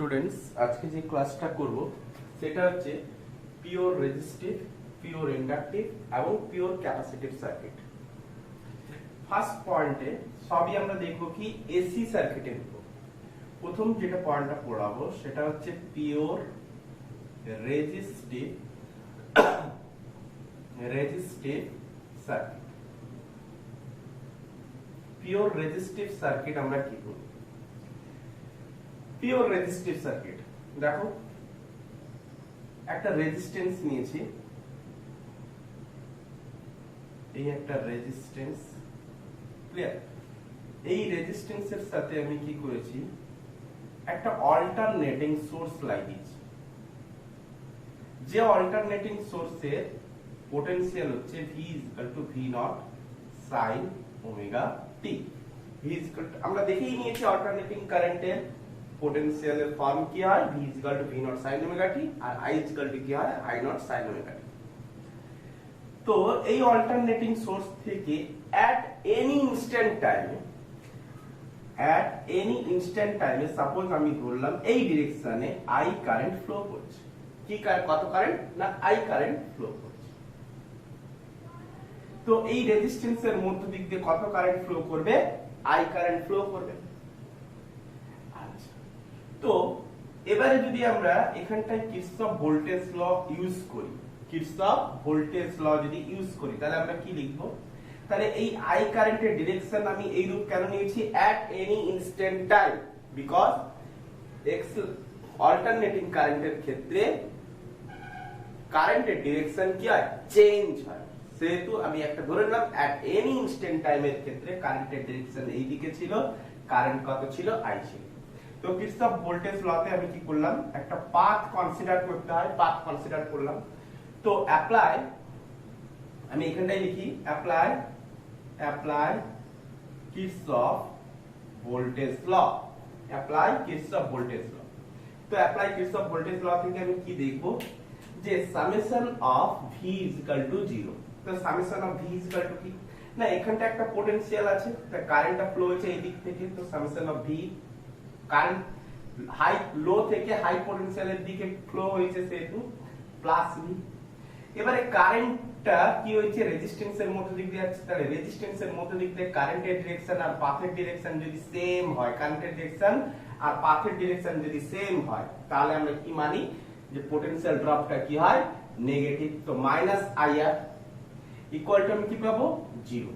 Students, আজকে যে ক্লাসটা করব সেটা হচ্ছে পিওর রেজিস্টিভ, পিওর ইন্ডাকটিভ এবং পিওর ক্যাপাসিটিভ সার্কিট। ফার্স্ট পয়েন্টে সবই আমরা দেখব কি এসি সার্কিটের উপর। প্রথম যেটা পয়েন্টটা পড়াবো সেটা হচ্ছে pure resistive circuit. Pure resistive circuit আমরা কি করব? পিওর রেজিস্টিভ সার্কিট দেখো, একটা রেজিস্ট্যান্স নিয়েছি, এই একটা রেজিস্ট্যান্স, ক্লিয়ার? এই রেজিস্ট্যান্সের সাথে আমি কি করেছি, একটা অল্টারনেটিং সোর্স লাগিয়েছি। যে অল্টারনেটিং সোর্সের পোটেনশিয়াল হচ্ছে V = V0 sin omega t। আমরা দেখেই নিয়েছি অল্টারনেটিং কারেন্টের পোটেনশিয়ালের ফর্ম কি হয়, V = V0 sin omega t আর I = কি হয়, I0 sin ওমেগা t। তো এই অল্টারনেটিং সোর্স থেকে at any instant টাইমে সাপোজ আমি ধরলাম এই ডিরেকশনে I কারেন্ট ফ্লো করছে। কি কত কারেন্ট না I কারেন্ট ফ্লো করছে। তো এই রেজিস্ট্যান্সের মধ্য দিক দিয়ে কত কারেন্ট ফ্লো করবে, I কারেন্ট ফ্লো করবে। আচ্ছা, তো এবারে যদি আমরা এখানটায় কিরচফ ভোল্টেজ ল ইউজ করি, কিরচফ ভোল্টেজ ল যদি ইউজ করি তাহলে আমরা কি লিখব? তাহলে এই I কারেন্টের ডিরেকশন আমি এই রূপ কেন নিয়েছি, at any instant time, because alternating কারেন্টের ক্ষেত্রে কারেন্টের ডিরেকশন কি হয়, চেঞ্জ হয়। সেহেতু আমি একটা ধরে নিলাম at any instant time এর ক্ষেত্রে কারেন্টের ডিরেকশন এই দিকে ছিল, কারেন্ট কত ছিল, I ছিল। তো কিরচফ ভোল্টেজ লতে আমি কি করলাম, একটা পাথ কনসিডার করতে হয়, পাথ কনসিডার করলাম। তো অ্যাপ্লাই, আমি এখানটায় লিখি apply Kirchhoff voltage law, apply Kirchhoff voltage law. তো অ্যাপ্লাই কিরচফ ভোল্টেজ ল থেকে আমি কি দেখব, যে সামেশন অফ V = 0। তো সামেশন অফ V = কি না, এখানটা একটা পোটেনশিয়াল আছে, তা কারেন্টটা ফ্লো হচ্ছে এই দিক থেকে, তো summation of V, current high low থেকে হাই পোটেনশিয়ালের দিকে ফ্লো হয়েছে সেহেতু প্লাস V। এবারে কারেন্টটা কি হয়েছে, রেজিস্ট্যান্সের মধ্য দিক দিয়ে যাচ্ছে, তাহলে রেজিস্ট্যান্সের মধ্য দিক দিয়ে কারেন্টের ডিরেকশন আর পাথের ডিরেকশন যদি সেম হয়, কারেন্টের ডিরেকশন আর পাথের ডিরেকশন যদি সেম হয়, তাহলে আমরা কি মানি, যে পোটেনশিয়াল ড্রপটা কি হয়, নেগেটিভ। তো -IR ইকুয়াল টু আমি কি পাবো, 0।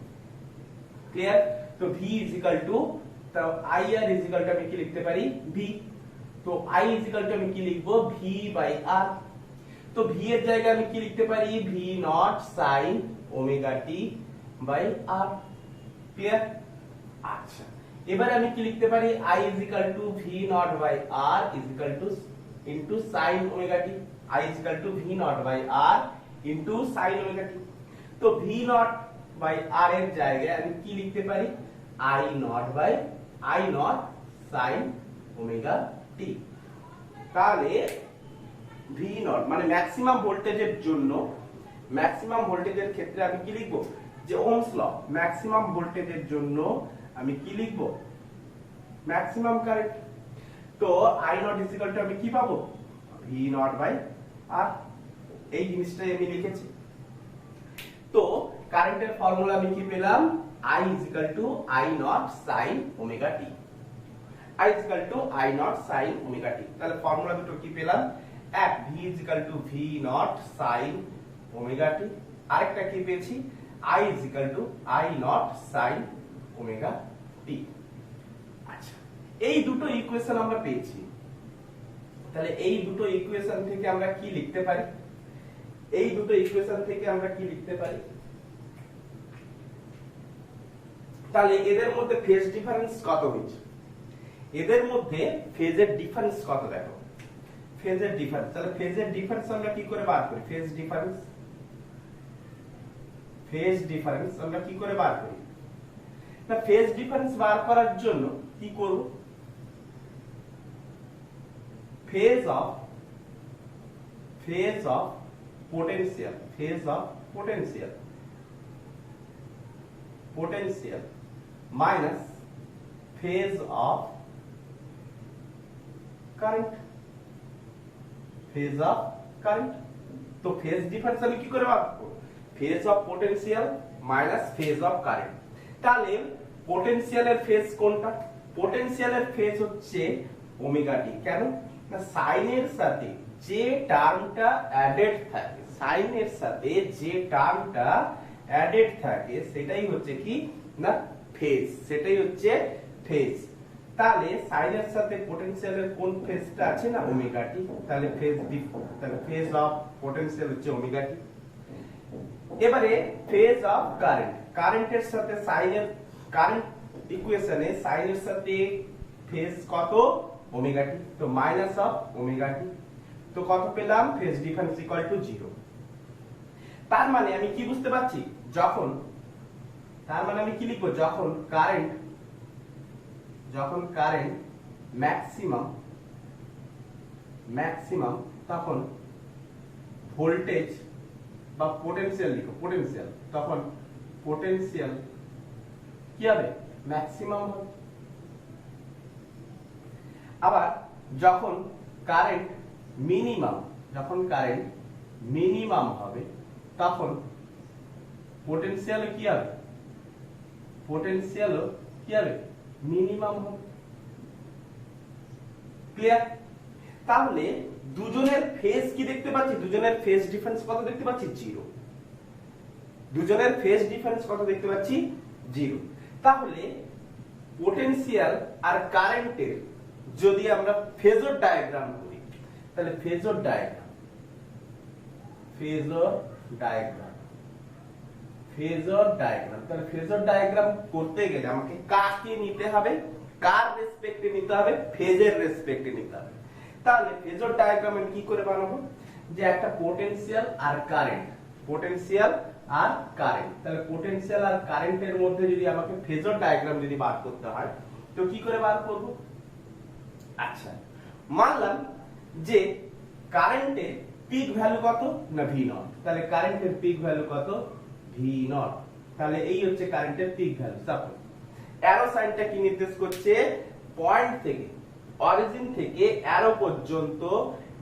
ক্লিয়ার? তো V তো IR আমি কি লিখতে পারি, V। তো I আমি কি লিখবো, V/R। তো V এর জায়গায় আমি কি লিখতে পারি, V0 sin omega t/R। Clear? আচ্ছা, এবারে আমি কি লিখতে পারি, I V0/R into sin omega t, I V0/R into sin omega t। তো V0/R এর জায়গায় আমি কি লিখতে পারি, I0 sin ওমেগা t। তাহলে V0 মানে ম্যাক্সিমাম ভোল্টেজের জন্য, ম্যাক্সিমাম ভোল্টেজের ক্ষেত্রে আমি কি লিখব, যে ওহমস ল, ম্যাক্সিমাম ভোল্টেজের জন্য আমি কি লিখব, ম্যাক্সিমাম কারেন্ট। তো I0 আমি কি পাবো, V0/R। এই জিনিসটাই আমি লিখেছি। তো কারেন্টের ফর্মুলা আমি কি পেলাম, I I0 sin omega t, I I0 sin omega t। তাহলে ফর্মুলা দুটো কি পেলাম, এক V V0 sin omega t, আরেকটা কি পেয়েছি, I I0 sin omega t। আচ্ছা, এই দুটো ইকুয়েশন আমরা পেয়েছি। তাহলে এই দুটো ইকুয়েশন থেকে আমরা কি লিখতে পারি, এই দুটো ইকুয়েশন থেকে আমরা কি লিখতে পারি, তাহলে এদের মধ্যে ফেজ ডিফারেন্স কত হয়েছে, এদের মধ্যে ফেজের ডিফারেন্স কত, দেখো ফেজের ডিফারেন্স। তাহলে ফেজের ডিফারেন্স আমরা কি করে বার করি, ফেজ ডিফারেন্স আমরা কি করে বার করি না, ফেজ ডিফারেন্স বার করার জন্য কি করব, phase of potential minus phase of current, phase of current. তো ফেজ ডিফারেন্স আমি কি করে পাবো? Phase of potential minus phase of current. তাহলে পোটেনশিয়ালের ফেজ কোনটা? পোটেনশিয়ালের ফেজ হচ্ছে ওমেগা টি। কেন না সাইনের সাথে যে টার্মটা অ্যাডেড থাকে, সাইনের সাথে যে টার্মটা অ্যাডেড থাকে সেটাই হচ্ছে কি না ফেজ, সেটাই হচ্ছে ফেজ। তাহলে সাইনের সাথে পোটেনশিয়ালের কোন ফেজটা আছে না ওমেগা টি, তাহলে ফেজ অফ পোটেনশিয়াল হচ্ছে ওমেগা টি। এবারে ফেজ অফ কারেন্ট, কারেন্টের সাথে সাইনের, কারেন্ট ইকুয়েশনে সাইনের সাথে ফেজ কত ওমেগা টি, তো মাইনাস অফ ওমেগা টি। তো কত পেলাম? Phase difference equal to 0। তার মানে আমি কি বুঝতে পারছি? যখন, তার মানে আমি কি লিখবো? যখন কারেন্ট ম্যাক্সিমাম তখন ভোল্টেজ বা পোটেনশিয়াল লিখো, পোটেনশিয়াল, তখন পোটেনশিয়াল কি হবে? ম্যাক্সিমাম হবে। আবার যখন কারেন্ট মিনিমাম হবে তখন পোটেনশিয়াল কি হবে? পোটেনশিয়াল কি হবে? মিনিমাম হবে। ক্লিয়ার? তাহলে দুজনের ফেজ কি দেখতে পাচ্ছি? দুজনের ফেজ ডিফারেন্স কত দেখতে পাচ্ছি? 0। দুজনের ফেজ ডিফারেন্স কত দেখতে পাচ্ছি? 0। তাহলে পোটেনশিয়াল আর কারেন্টের যদি আমরা ফেজর ডায়াগ্রাম করি, তাহলে ফেজর ডায়াগ্রাম তাহলে ফেজর ডায়াগ্রাম করতে গেলে আমাকে কাকে নিতে হবে? কার রেসপেক্টে নিতে হবে? ফেজের রেসপেক্টে নিতে হবে। তাহলে ফেজর ডায়াগ্রাম আমি কি করে বানাবো? যে একটা পোটেনশিয়াল আর কারেন্ট, তাহলে পোটেনশিয়াল আর কারেন্টের মধ্যে যদি আমাকে ফেজর ডায়াগ্রাম যদি বার করতে হয় তো কি করে বার করব? আচ্ছা, মানলাম যে কারেন্টের পিক ভ্যালু কত না V0, তাহলে কারেন্টের পিক ভ্যালু কত? V0। তাহলে এই হচ্ছে কারেন্টের পিক ভ্যালু। সাপোজ অ্যারো সাইনটা কি নির্দেশ করছে? পয়েন্ট থেকে, অরিজিন থেকে অ্যারো পর্যন্ত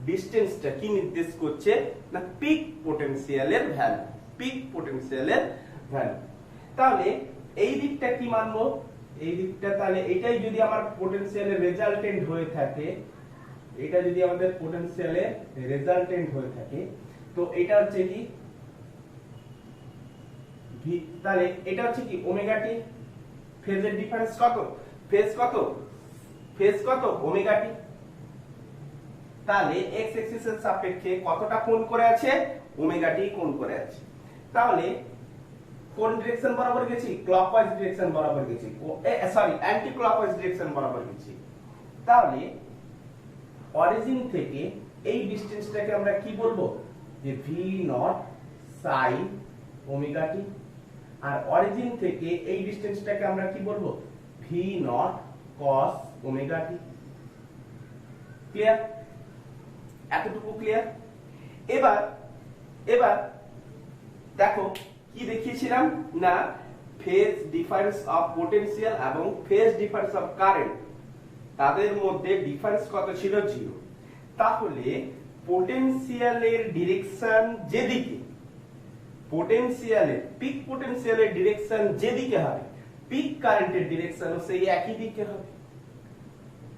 ডিসটেন্সটা কি নির্দেশ করছে না পিক পোটেনশিয়ালের ভ্যালু, তাহলে এই দিকটা কি মানবো? এই দিকটা, তাহলে এটাই যদি আমার পোটেনশিয়ালের রেজাল্টেন্ট হয়ে থাকে, এটা যদি আমাদের পোটেনশিয়ালের রেজাল্টেন্ট হয়ে থাকে তো এটা হচ্ছে কি তাহলে এটা হচ্ছে কি ওমেগা টি। ফেজের ডিফারেন্স কত? ফেজ কত? Omega t. তাহলে এক্স অ্যাক্সিসের সাপেক্ষে কতটা কোণ করে আছে? ওমেগা টি কোণ করে আছে। তাহলে কোন ডিরেকশন বরাবর গেছি? ক্লকওয়াইজ ডিরেকশন বরাবর গেছি, সরি অ্যান্টি ক্লকওয়াইজ ডিরেকশন বরাবর গেছি। তাহলে অরিজিন থেকে এই ডিসটেন্সটাকে আমরা কি বলবো? যে V0 sin ওমেগা টি। আর অরিজিন থেকে এই ডিসটেন্সটাকে আমরা কি বলবো? V0 cos ওমেগা টি। ক্লিয়ার? এতটুকু ক্লিয়ার? এবার দেখো কি দেখিয়েছিলাম না ফেজ ডিফারেন্স অফ পোটেনশিয়াল এবং ফেজ ডিফারেন্স অফ কারেন্ট, তাদের মধ্যে ডিফারেন্স কত ছিল? 0। তাহলে পোটেনশিয়ালের ডিরেকশন যেদিকে, পিক পোটেনশিয়ালের ডিরেকশন যেদিকে হবে, পিক কারেন্টের ডিরেকশনও সেই একই দিকে হবে।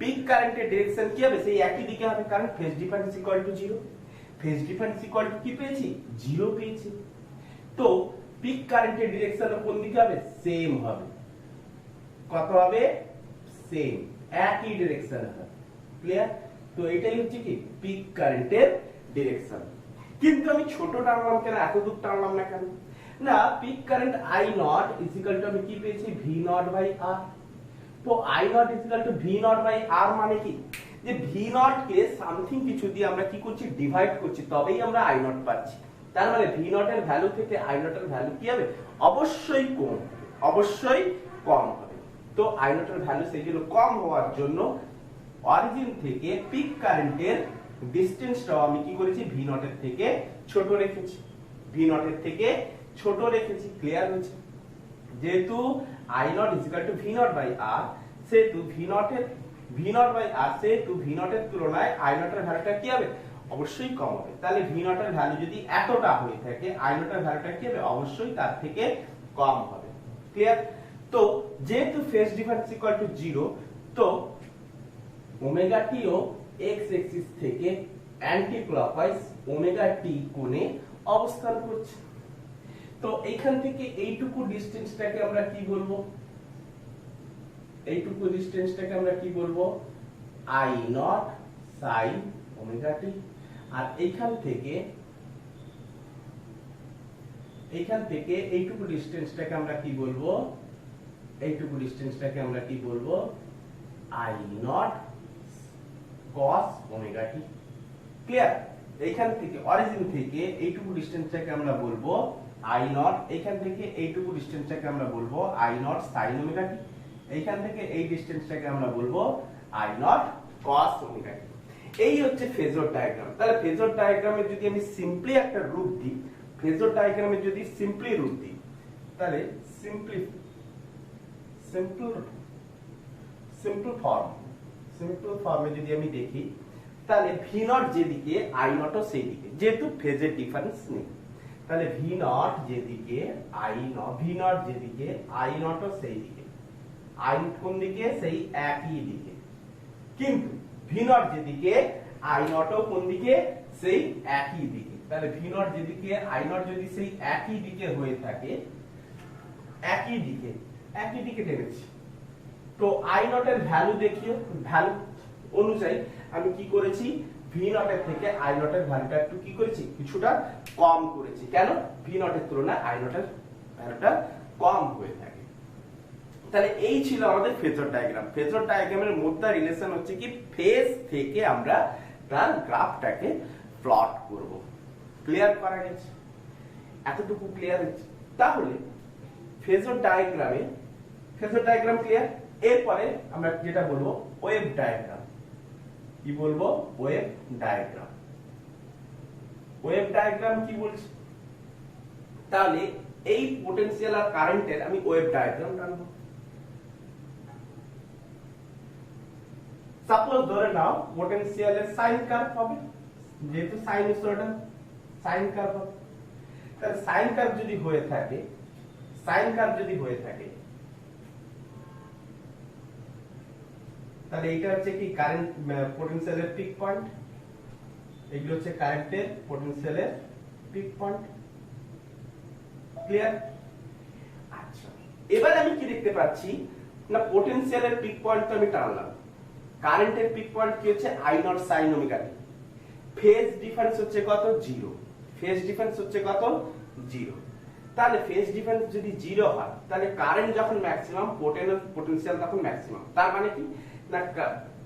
পিক কারেন্টের ডিরেকশন কি হবে? সেই একই দিকে হবে, কারণ phase difference equal to 0। Phase difference equal to কি পেয়েছি? 0 পেয়েছি। তো পিক কারেন্টের ডিরেকশনও কোন দিকে হবে? সেম হবে। কত হবে? সেম, একই ডিরেকশন হবে। ক্লিয়ার? তো এটাই হচ্ছে কি পিক কারেন্টের ডিরেকশন। কিন্তু আমি ছোট টানলাম কেন? এত দূর টানলাম না কেন? না pick current I0 equal to আমি কি পেয়েছি? V0 by R। তো I0 equal to V0 by R মানে কি? যে V0 কে সামথিং কিছু দিয়ে আমরা কি করছি? ডিভাইড করছি, তবেই আমরা I0 পাচ্ছি। তার মানে V0 এর ভ্যালু থেকে I0 এর ভ্যালু কি হবে? অবশ্যই কম হবে। তো I0 এর ভ্যালু সেইগুলো কম হওয়ার জন্য অরিজিন থেকে পিক কারেন্টের ডিসটেন্সটাও আমি কি করেছি? V0 এর থেকে ছোট রেখেছি। ক্লিয়ার হয়েছে? যেহেতু I0 V0 বাই R, সেহেতু V0 এর ভি নট বাই আর সে টু ভি নট এর তুলনায় আই নট এর ভ্যালুটা কি হবে, অবশ্যই কম হবে। তাহলে ভি নট এর ভ্যালু যদি এতটা হয়ে থাকে, আই নট এর ভ্যালুটা কি হবে, অবশ্যই তার থেকে কম হবে। ক্লিয়ার? তো যেহেতু ফেজ ডিফারেন্স ইকুয়াল টু 0, তো ওমেগা টি ও এক্স এক্সিস থেকে অ্যান্টি ক্লকওয়াইজ ওমেগা টি কোণে অবস্থান করছে। তো এইখান থেকে এইটুকু ডিসটেন্সটাকে আমরা কি বলবো, এইটুকু ডিসটেন্সটাকে আমরা কি বলবো, I not sine omega t. আর এইখান থেকে এইটুকু ডিসটেন্সটাকে আমরা কি বলবো, এইটুকু ডিসটেন্সটাকে আমরা কি বলবো, I not cos omega T. Clear? এইখান থেকে অরিজিন থেকে এইটুকু ডিসটেন্সটাকে আমরা বলবো আই নট, এইখান থেকে এইটুকু ডিসটেন্সটাকে আমরা বলবো আই নট সাইন ওমেগা টি, এইখান থেকে এই ডিসটেন্সটাকে আমরা বলবো আই নট কস ওমেগা টি। এই হচ্ছে ফেজর ডায়াগ্রাম। তাহলে ফেজর ডায়াগ্রামে যদি আমি সিম্পলি একটা রূপ দিই, ফেজর ডায়াগ্রামে যদি সিম্পলি রূপ দিই, তাহলে সিম্পল ফর্মে যদি আমি দেখি, তাহলে ভি নট যেদিকে আই নট ও সেই দিকে, যেহেতু ফেজের ডিফারেন্স নেই, তাহলে ভি নট যেদিকে আই নট ও সেই দিকে, আই কোন দিকে, সেই একই দিকে। কিন্তু ভি নট যেদিকে আই নট ও কোন দিকে, সেই একই দিকে। তাহলে ভি নট যেদিকে আই নট যদি সেই একই দিকে হয়ে থাকে, একই দিকে টেনেছি, তো আই নট এর ভ্যালু দেখিও, ভ্যালু অনুযায়ী আমি কি করেছি, ভি নট এর থেকে আই নট এর ভ্যালুটা একটু কি করেছি, কিছুটা কম করেছি। কেন? ভি নট এর তুলনায় আই নট এর ভ্যালুটা কম হয়ে থাকে। তাহলে এই ছিল আমাদের ফেজর ডায়াগ্রাম। ফেজর ডায়াগ্রামের মধ্যে রিলেশন হচ্ছে কি, ফেজ থেকে আমরা তার গ্রাফটাকে প্লট করব। ক্লিয়ার করা গেছে? এতটুকু ক্লিয়ার হচ্ছে? তাহলে ফেজর ডায়াগ্রাম ক্লিয়ার। এরপরে আমরা যেটা বলবো ওয়েভ ডায়াগ্রাম। কি বলবো? Wave diagram. ওয়েভ ডায়াগ্রাম কি বলছি? তাহলে এই পোটেনশিয়াল আর কারেন্টের আমি ওয়েভ ডায়াগ্রাম টানবো। সাপোজ ধরে নাও পোটেনশিয়ালের সাইন কার্ভ হবে, যেহেতু সাইনুসয়েডাল, সাইন কার্ভ হবে। তাহলে সাইন কার্ভ যদি হয়ে থাকে, তাহলে এইটা হচ্ছে কি কারেন্ট পোটেনশিয়ালের পিক পয়েন্ট, এগুলো হচ্ছে কারেন্টের পোটেনশিয়ালের পিক পয়েন্ট। ক্লিয়ার? আচ্ছা, এবার আমি কি দেখতে পাচ্ছি না, পোটেনশিয়ালের পিক পয়েন্ট তো আমি টানলাম, কারেন্টের পিক পয়েন্ট কি হচ্ছে I not sine omega T. Phase difference হচ্ছে কত? 0। ফেজ ডিফারেন্স হচ্ছে কত? 0। তাহলে ফেজ ডিফারেন্স যদি 0 হয়, তাহলে কারেন্ট যখন ম্যাক্সিমাম, পোটেনশিয়াল তখন ম্যাক্সিমাম। তার মানে কি না,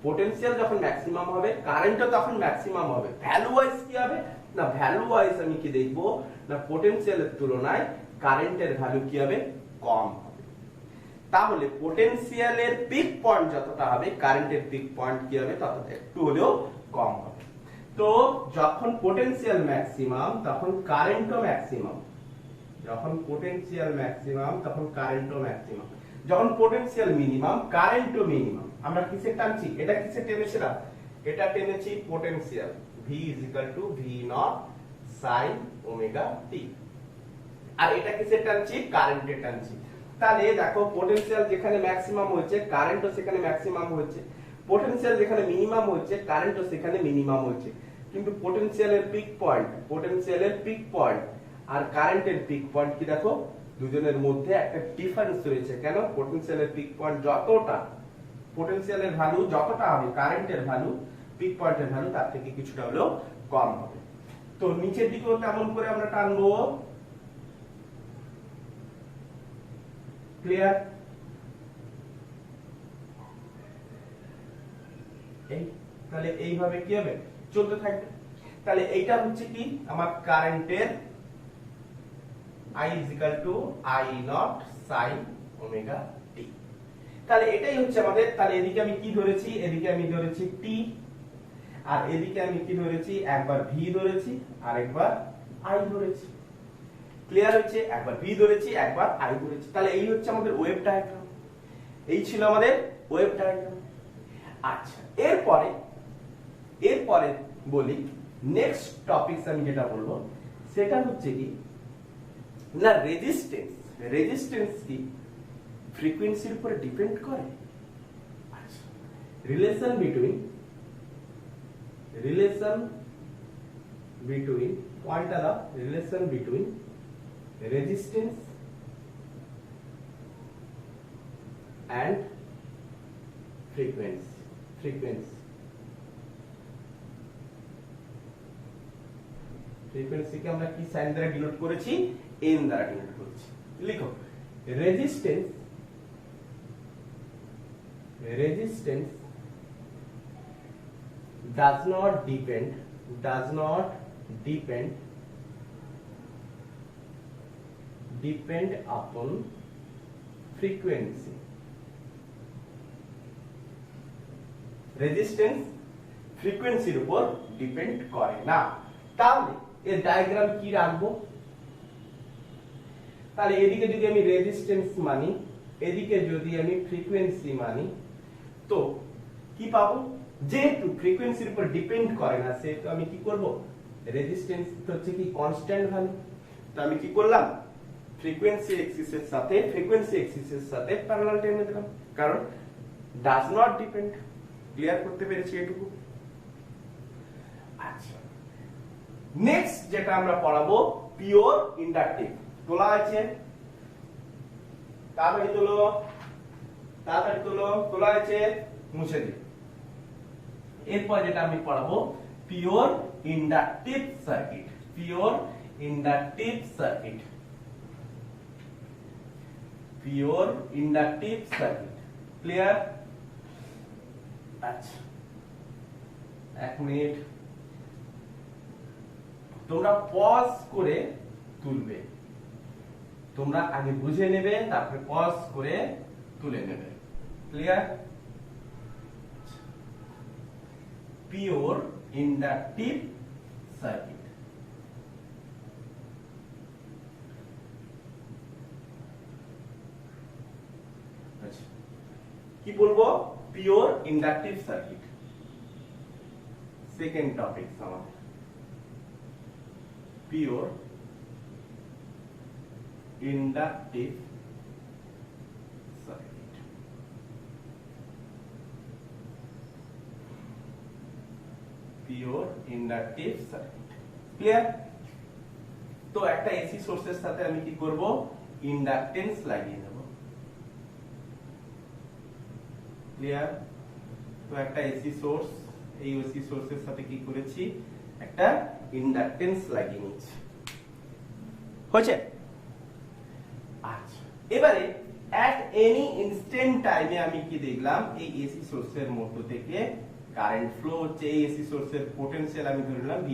পোটেনশিয়াল যখন ম্যাক্সিমাম হবে, কারেন্টও তখন ম্যাক্সিমাম হবে। ভ্যালু ওয়াইজ কি হবে না, ভ্যালু ওয়াইজ আমি কি দেখবো না, পোটেনশিয়ালের তুলনায় কারেন্টের ভ্যালু কি হবে, কম হবে। তাহলে পোটেনশিয়ালের পিক পয়েন্ট যতটা হবে, কারেন্টের পিক পয়েন্ট কি হবে, ততটা একটু হলেও কম হবে। তো যখন পোটেনশিয়াল ম্যাক্সিমাম, তখন কারেন্টও ম্যাক্সিমাম। যখন পোটেনশিয়াল ম্যাক্সিমাম, তখন কারেন্টও ম্যাক্সিমাম। যখন পোটেনশিয়াল মিনিমাম, কারেন্টও মিনিমাম। আমরা কিসে টানছি? এটা কিসে টেনেছিলাম? এটা টেনেছি potential. V = V naught sin omega t. আর এটা কিসে টানছি? কারেন্টে টানছি। তাহলে দেখো, পোটেনশিয়াল যেখানে ম্যাক্সিমাম হচ্ছে, কারেন্টও সেখানে ম্যাক্সিমাম হচ্ছে। পোটেনশিয়াল যেখানে মিনিমাম হচ্ছে, কারেন্টও সেখানে মিনিমাম হচ্ছে। কিন্তু পোটেনশিয়ালের পিক পয়েন্ট আর কারেন্টের পিক পয়েন্ট কি দেখো, দুজনের মধ্যে একটা ডিফারেন্স রয়েছে। কেন? পোটেনশিয়ালের পিক পয়েন্ট যতটা, পোটেনশিয়ালের ভ্যালু যতটা হবে, কারেন্টের ভ্যালু, পিক পয়েন্টের ভ্যালু তার থেকে কিছুটা হলেও কম হবে। তো নিচের দিকেও তেমন করে আমরা টানবো। ক্লিয়ার? তাহলে এইভাবে কি হবে, চলতে থাকবে। তাহলে এইটা হচ্ছে কি আমার কারেন্টের I = I0 sin ওমেগা টি। তাহলে এটাই হচ্ছে আমাদের। তাহলে এদিকে আমি কি ধরেছি? এদিকে আমি ধরেছি t, আর এদিকে আমি কি ধরেছি? একবার v ধরেছি আর একবার i ধরেছি। ক্লিয়ার হচ্ছে? একবার v ধরেছি, একবার i ধরেছি। তাহলে এই হচ্ছে আমাদের ওয়েভ ডায়াগ্রাম। এই ছিল আমাদের ওয়েভ ডায়াগ্রাম। আচ্ছা, এরপরে বলি নেক্সট টপিকস আমি যেটা বলবো সেটা হচ্ছে কি না রেজিস্ট্যান্স কি ফ্রিকোয়েন্সির উপরে ডিপেন্ড করে। আচ্ছা, রিলেশন বিটুইন পয়েন্টটা দাও, relation between resistance and frequency কে আমরা কি সাইন দ্বারা ডিনোট করেছি, n দ্বারা ডিনোট করেছি। লিখো resistance does not depend upon frequency। Resistance ফ্রিকোয়েন্সির উপর ডিপেন্ড করে না। তাহলে এর ডায়াগ্রাম কি রাখবো, তাহলে এদিকে যদি আমি রেজিস্ট্যান্স মানি, এদিকে যদি আমি ফ্রিকোয়েন্সি মানি, তো কি পাবো, যেহেতু ফ্রিকোয়েন্সির উপর ডিপেন্ড করে না সেহেতু আমি কি করব, রেজিস্ট্যান্স হচ্ছে কি কনস্ট্যান্ট ভ্যালু, তো আমি কি করলাম ফ্রিকোয়েন্সি এক্সিসের সাথে প্যারালাল টেনে দিলাম, কারণ ডাজ নট ডিপেন্ড। ক্লিয়ার করতে পেরেছি এটুকু? আচ্ছা, নেক্সট যেটা আমরা পড়াবো পিওর ইন্ডাকটিভ। তোলা আছে, তাড়াতাড়ি তোলো, তোলা আছে, মুছে দিই। এরপর যেটা আমি পড়াবো পিওর ইন্ডাকটিভ সার্কিট। ক্লিয়ার? আচ্ছা, এক মিনিট, তোমরা পজ করে তুলবে, তোমরা আগে বুঝে নেবে তারপরে পজ করে তুলে নেবে। ক্লিয়ার? Pure inductive circuit. আচ্ছা, কি বলবো, pure inductive circuit second topic আমাদের পিওর ইন্ডাকটিভ সার্কিট। ক্লিয়ার? তো একটা এসি সোর্সের সাথে আমি কি করব, ইন্ডাকটেন্স লাগিয়ে দেব। ক্লিয়ার? তো একটা এসি সোর্স, এই এসি সোর্সের সাথে কি করেছি, একটা ইন্ডাকটেন্স লাগিয়ে নিয়েছি। হয়েছে? আচ্ছা, এবারে at any instant টাইমে আমি কি দেখলাম, এই এসি সোর্সের মধ্য থেকে কারেন্ট ফ্লো হচ্ছে, এই এসি সোর্সের পোটেনশিয়াল আমি ধরে নিলাম v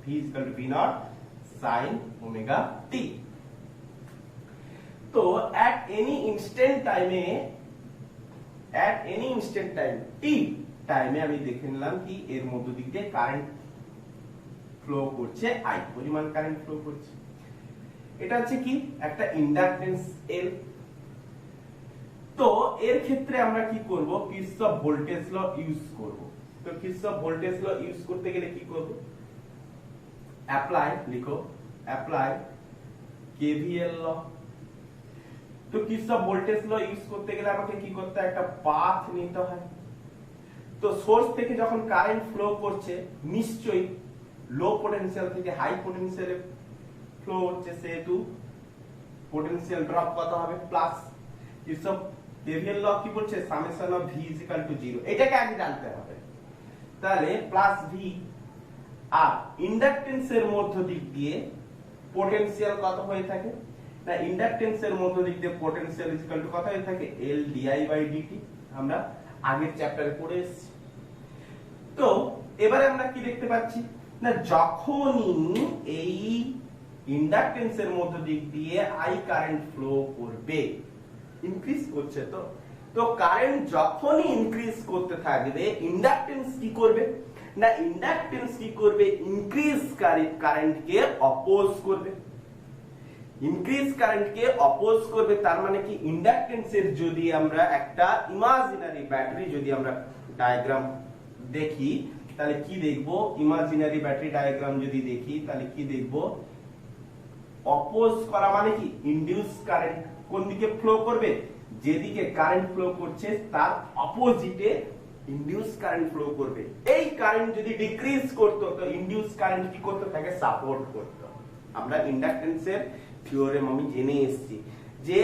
v0 sin omega t। তো at any instant টাইমে t টাইমে আমি দেখে নিলাম কি এর মধ্য দিক দিয়ে কারেন্ট ফ্লো করছে, I পরিমাণ কারেন্ট ফ্লো করছে। এটা হচ্ছে কি একটা ইন্ডাকটেন্স L। তো এর ক্ষেত্রে আমরা কি করব, কিরচফ ভোল্টেজ ল ইউজ করব। তো কিরচফ ভোল্টেজ ল ইউজ করতে গেলে কি করব, অ্যাপ্লাই, লিখো অ্যাপ্লাই কেভিএল ল। তো কিরচফ ভোল্টেজ ল ইউজ করতে গেলে আমাকে কি করতে হয়, একটা পাথ নিতে হয়। তো সোর্স থেকে যখন কারেন্ট ফ্লো করছে নিশ্চয়ই লো পটেনশিয়াল থেকে হাই পটেনশিয়ালে ফ্লো হচ্ছে, সেহেতু পটেনশিয়াল ড্রপ কত হবে, প্লাস। কিরচফ কেভিএল ল কি বলছে, সামেশন অফ v 0। এটাকে আগে জানতে হবে। তাহলে প্লাস v, আর ইন্ডাকটেন্সের মধ্য দিক দিয়ে পটেনশিয়াল কত হয়ে থাকে না, ইন্ডাকটেন্সের মধ্য দিক দিয়ে পটেনশিয়াল কত হয়ে থাকে, L di/dt। আমরা আগের চ্যাপ্টারে পড়ে এসেছি। তো এবারে আমরা কি দেখতে পাচ্ছি না, যখনই এই ইন্ডাকটেন্সের মধ্য দিক দিয়ে I কারেন্ট ফ্লো করবে, ইনক্রিজ করছে, তো কারেন্ট যখনই ইনক্রিজ করতে থাকবে ইন্ডাকটেন্স কি করবে না, ইন্ডাকটেন্স কি করবে, ইনক্রিজ কারেন্টকে অপোজ করবে। তার মানে কি ইন্ডাকটেন্সের যদি আমরা একটা ইমাজিনারি ব্যাটারি যদি আমরা ডায়াগ্রাম দেখি তাহলে কি দেখবো, ইমাজিনারি ব্যাটারি ডায়াগ্রাম যদি দেখি তাহলে কি দেখবো, অপোজ করা মানে কি, ইনডিউস কারেন্ট কোন দিকে ফ্লো করবে, যেদিকে কারেন্ট ফ্লো করছে তার অপোজিটে ইনডিউস কারেন্ট ফ্লো করবে। এই কারেন্ট যদি ডিক্রিজ করতো তো ইনডিউস কারেন্ট কি করতে থাকে, সাপোর্ট করতো। আমরা ইন্ডাকটেন্সের থিওরেম আমি জেনে এসেছি যে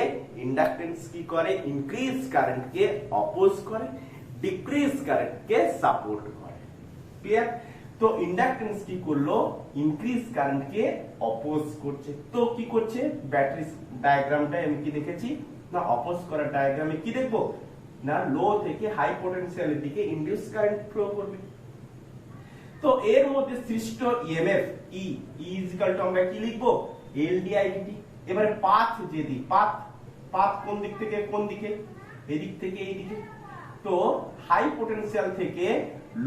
ইন্ডাকটেন্স কি করে, ইনক্রিজ কারেন্টকে অপোজ করে, ডিক্রিজ কারেন্টকে সাপোর্ট করে। ক্লিয়ার? তো ইন্ডাকটেন্স কি করলো, ইনক্রিজ কারেন্টকে অপোজ করছে। তো কি করছে, ব্যাটারি ডায়াগ্রামটা আমি কি দেখেছি না, অপোজ করা ডায়াগ্রামে কি দেখবো না, লো থেকে হাই পটেনশিয়ালের দিকে ইনডিউস কারেন্ট ফ্লো করবে। তো এর মধ্যে সৃষ্ট ইএমএফ ই ইকুয়াল টু আমরা কি লিখবো, এল ডি আই ডিটি। এবারে পাথ যদি পাথ কোন দিক থেকে কোন দিকে, এদিক থেকে এই দিকে। তো হাই পটেনশিয়াল থেকে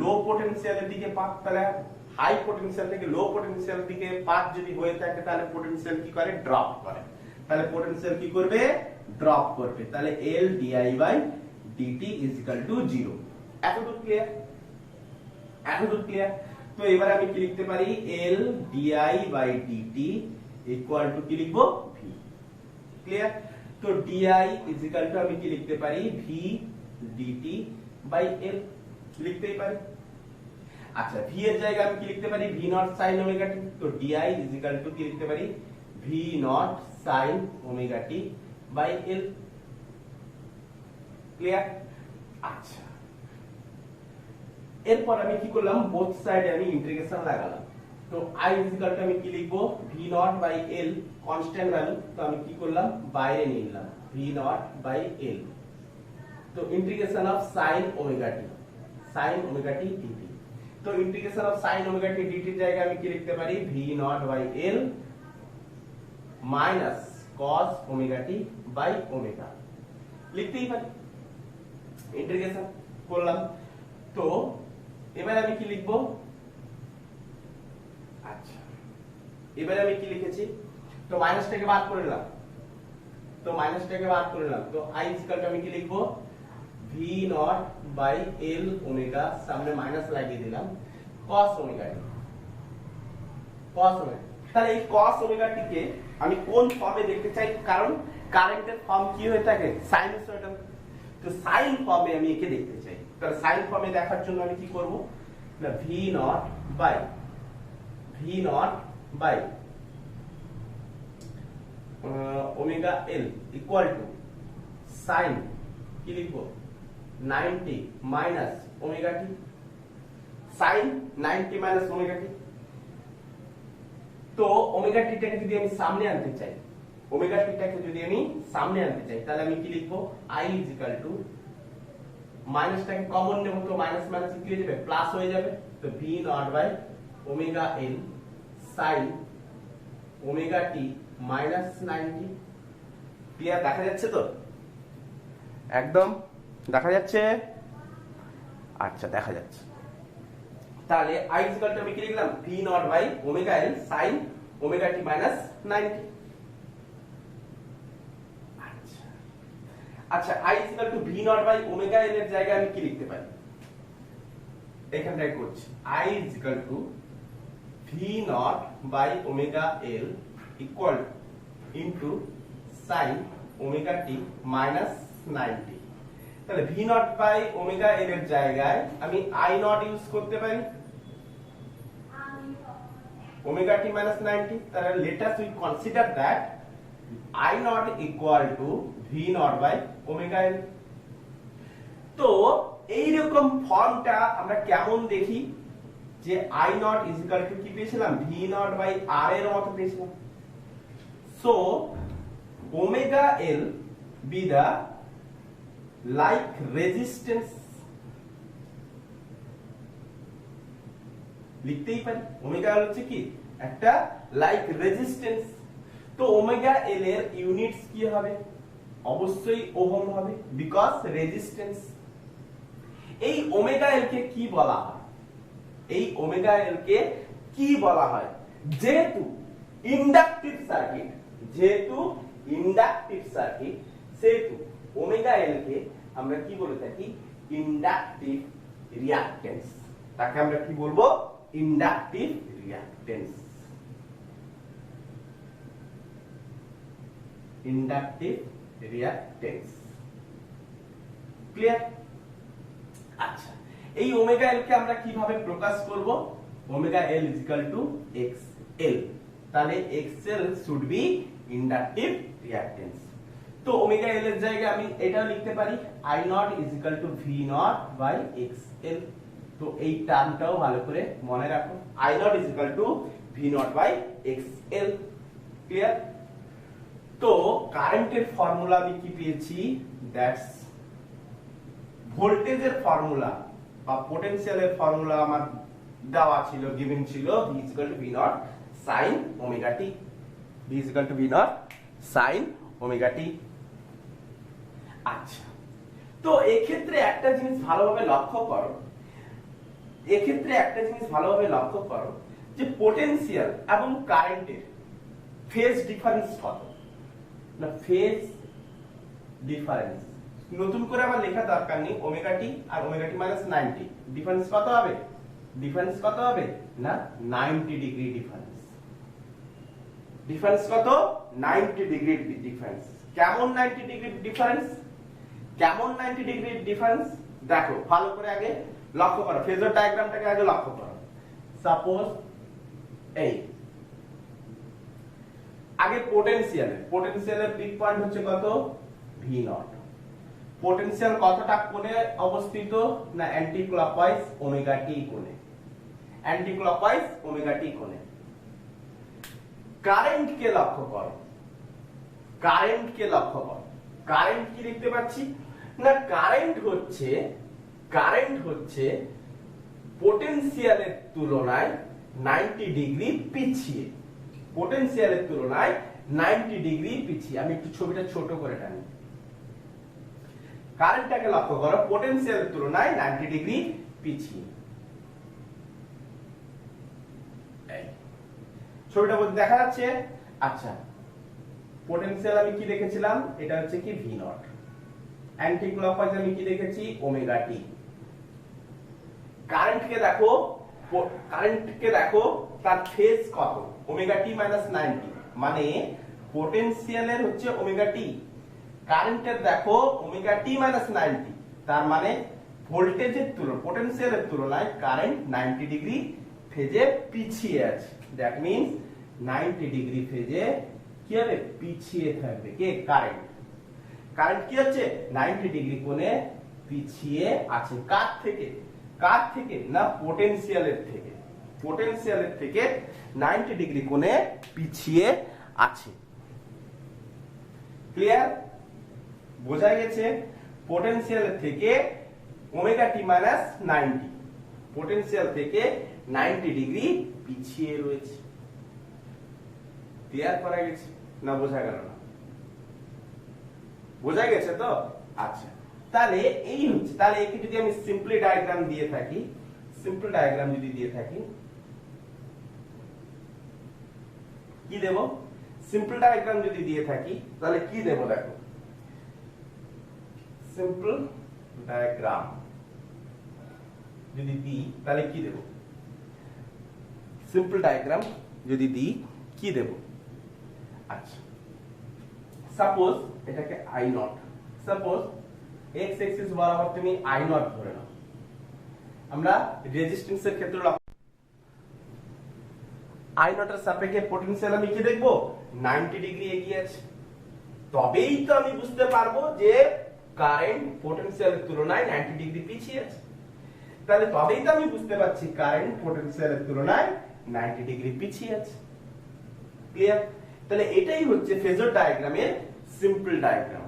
লো পটেনশিয়ালের দিকে পাথ, তাহলে হাই পটেনশিয়াল থেকে লো পটেনশিয়াল দিকে পাথ যদি হয়ে থাকে তাহলে পটেনশিয়াল কি করে, ড্রপ করে। তাহলে পটেনশিয়াল কি করবে, ড্রপ করবে। তাহলে L di by dt is equal to 0। এতটুকু ক্লিয়ার? এতটুকু ক্লিয়ার? তো এবারে আমি কি লিখতে পারি, L di by dt equal to কি লিখবো, ভি। ক্লিয়ার? তো ডিআই ইজ ইকুয়াল টু আমি কি লিখতে পারি, ভি ডিটি বাই এল লিখতেই পারি। আচ্ছা, ভি এর জায়গায় আমি কি লিখতে পারি, V not sine omega T. তো ডিআই ইজ ইকুয়াল টু কি লিখতে পারি, V not sine omega T by L. Clear? আচ্ছা, এরপর আমি কি করলাম, বোথ সাইডে আমি ইন্টিগ্রেশন লাগালাম। তো i ইজ ইকুয়াল টু আমি কি লিখবো, V not by L, constant value. তো আমি কি করলাম, বাইরে নিয়ে নিলাম ভি নট বাই এল। তো integration of sine omega T, sine omega t dt. তো integration of sine omega t dt এর জায়গায় আমি কি লিখতে পারি, V not by L minus cos omega T by omega লিখতেই পারি। ইন্টিগ্রেশন করলাম। তো এবারে আমি কি লিখবো, আচ্ছা এবারে আমি কি লিখেছি, তো মাইনাসটাকে বাদ করে নিলাম। তো মাইনাসটাকে বাদ করে নিলাম। তো i ইজ ইকুয়াল টু আমি কি লিখবো, V not by L omega, সামনে মাইনাস লাগিয়ে দিলাম, cos omega T, cos omega. তাহলে এই cos ওমেগা টি কে আমি কোন ফর্মে দেখতে চাই, কারণ কারেন্টের ফর্ম কি হয়ে থাকে, সাইনুসয়েডাল। তো সাইন ফর্মে আমি একে দেখতে চাই। তাহলে সাইন ফর্মে দেখার জন্য আমি কি করব না, V not by omega L equal to sine কি লিখবো, 90 মাইনাস ওমেগা টি, সাইন 90 মাইনাস ওমেগা টি। তো ওমেগা টিটাকে যদি আমি সামনে আনতে চাই, ওমেগা টিটাকে যদি আমি সামনে আনতে চাই তাহলে আমি কি লিখবো, i ইজ ইকুয়াল টু, মাইনাসটাকে কমন নেব, তো মাইনাস মাইনাস কি হয়ে যাবে, প্লাস হয়ে যাবে। তো V not by omega L sine omega T minus 90। Clear? দেখা যাচ্ছে তো, একদম দেখা যাচ্ছে? আচ্ছা, দেখা যাচ্ছে। তাহলে i ইজ ইকুয়াল টু আমি কি লিখলাম, V not by omega L sine omega T minus 90। আচ্ছা, i is equal to V not by omega L এর জায়গায় আমি কি লিখতে পারি, এখানটায় করছি, i is equal to V not by omega L equal into sine omega T minus 90। তাহলে V not by omega L এর জায়গায় আমি i নট ইউজ করতে পারি, ওমেগা টি মাইনাস 90। তাহলে let us we consider that i not equal to V not by omega L. তো এইরকম ফর্মটা আমরা কেমন দেখি, যে i nought is equal to কি পেয়েছিলাম, ভি নট বাই আর এর মতো পেয়েছিলাম। So omega L be the like resistance, লিখতেই পারি ওমেগা এল হচ্ছে কি একটা লাইক রেজিস্ট্যান্স। তো ওমেগা এল এর ইউনিটস কি হবে, অবশ্যই ওহম হবে, বিকজ রেজিস্ট্যান্স। এই ওমেগা এল কে কি বলা হয়, এই ওমেগা এল কে কি বলা হয়, যেহেতু ইন্ডাকটিভ সার্কিট, সেহেতু ওমেগা এল কে আমরা কি বলে থাকি, ইন্ডাকটিভ রিঅ্যাকটেন্স, তাকে আমরা কি বলবো? Inductive reactance. Inductive reactance. Clear? আচ্ছা, এই ওমেগা এল কে আমরা কিভাবে প্রকাশ করব? Omega L is equal to X L. তাহলে X L should be inductive reactance. তো ওমেগা এল এর জায়গায় আমি এটাও লিখতে পারি I naught is equal to V not by X L. তো এই টার্মটাও ভালো করে মনে রাখো, I naught is equal to V not by X L. Clear? তো কারেন্টের ফর্মুলা আমি কি পেয়েছি? দ্যাটস ভোল্টেজের ফর্মুলা বা পোটেনশিয়ালের ফর্মুলা আমার দেওয়া ছিল, গিভেন ছিল v is equal to v naught sin omega t। v is equal to v naught sin omega t। আচ্ছা, তো এক্ষেত্রে একটা জিনিস ভালোভাবে লক্ষ্য করো, যে পোটেনশিয়াল এবং কারেন্টের ফেজ ডিফারেন্স কত না? ফেজ ডিফারেন্স নতুন করে আবার লেখা দরকার নেই, ওমেগা টি আর ওমেগা টি মাইনাস 90 ডিফারেন্স কত হবে? ডিফারেন্স কত হবে না 90 ডিগ্রি ডিফারেন্স। ডিফারেন্স কত? 90 ডিগ্রি ডিফারেন্স। কেমন 90 ডিগ্রি ডিফারেন্স? কেমন 90 ডিগ্রি ডিফারেন্স? দেখো ভালো করে আগে লক্ষ্য করো, ফেজর ডায়াগ্রামটাকে আগে লক্ষ্য করো। সাপোজ এই আগে পোটেনশিয়ালের পিক পয়েন্ট হচ্ছে কত? V not. পোটেনশিয়াল কতটা কোণে অবস্থিত না? অ্যান্টি ক্লকওয়াইজ ওমেগা টি কোণে। অ্যান্টি ক্লকওয়াইজ ওমেগা টি কোণে। কারেন্ট কে লক্ষ্য করো, কারেন্ট কি দেখতে পাচ্ছি না? কারেন্ট হচ্ছে পোটেনশিয়ালের তুলনায় 90 ডিগ্রি পিছিয়ে। পোটেনশিয়ালের তুলনায় 90 ডিগ্রি পিছিয়ে। আমি একটু ছবিটা ছোট করে টানি। কারেন্টটাকে লক্ষ্য করো, পোটেনশিয়ালের তুলনায় 90 ডিগ্রি পিছিয়ে। ছবিটা বলতে দেখা যাচ্ছে? আচ্ছা, পোটেনশিয়াল আমি কি দেখেছিলাম? এটা হচ্ছে কি ভি নট। অ্যান্টি ক্লকওয়াইজ আমি কি দেখেছি? Omega t. কারেন্টকে দেখো তার ফেজ কত? ওমেগা টি মাইনাস 90, মানে পোটেনশিয়ালের হচ্ছে ওমেগা টি, কারেন্টের দেখো ওমেগা টি মাইনাস 90, তার মানে ভোল্টেজের তুলনায় পোটেনশিয়ালের তুলনায় কারেন্ট 90 ডিগ্রি ফেজে পিছিয়ে আছে। দ্যাট মিন্স 90 ডিগ্রি ফেজে কি হবে? পিছিয়ে থাকবে কে? কারেন্ট। কারেন্ট কি হচ্ছে? 90 ডিগ্রি কোণে পিছিয়ে আছে। কার থেকে না পোটেনশিয়ালের থেকে। পোটেনশিয়ালের থেকে 90 ডিগ্রি কোণে পিছিয়ে আছে। ক্লিয়ার? বোঝা গেছে? পোটেনশিয়ালের থেকে ওমেগা টি মাইনাস 90, পোটেনশিয়াল থেকে 90 ডিগ্রি পিছিয়ে রয়েছে। ক্লিয়ার করা গেছে না? বোঝা গেল না? বোঝা গেছে তো? আচ্ছা, তাহলে এই হচ্ছে, তাহলে একে যদি আমি সিম্পল ডায়াগ্রাম দিয়ে থাকি, কি দেব? সিম্পল ডায়াগ্রাম যদি দিয়ে থাকি তাহলে কি দেব? দেখো, সিম্পল ডায়াগ্রাম যদি দিই তাহলে কি দেব? সিম্পল ডায়াগ্রাম যদি দিই কি দেব? আচ্ছা, সাপোজ এটাকে I not, suppose x axis বরাবর তুমি আই নট ধরে নাও। আমরা রেজিস্ট্যান্সের ক্ষেত্রে আই নট এর সাপেক্ষে পটেনশিয়াল আমি কি দেখবো? 90 ডিগ্রি এগিয়ে আছে। তবেই তো আমি বুঝতে পারবো যে কারেন্ট পটেনশিয়ালের তুলনায় 90 ডিগ্রি পিছিয়ে আছে। তাহলে তবেই তো আমি বুঝতে পারছি কারেন্ট পটেনশিয়ালের তুলনায় 90 ডিগ্রি পিছিয়ে আছে। ক্লিয়ার? তাহলে এটাই হচ্ছে ফেজর ডায়াগ্রামের সিম্পল ডায়াগ্রাম।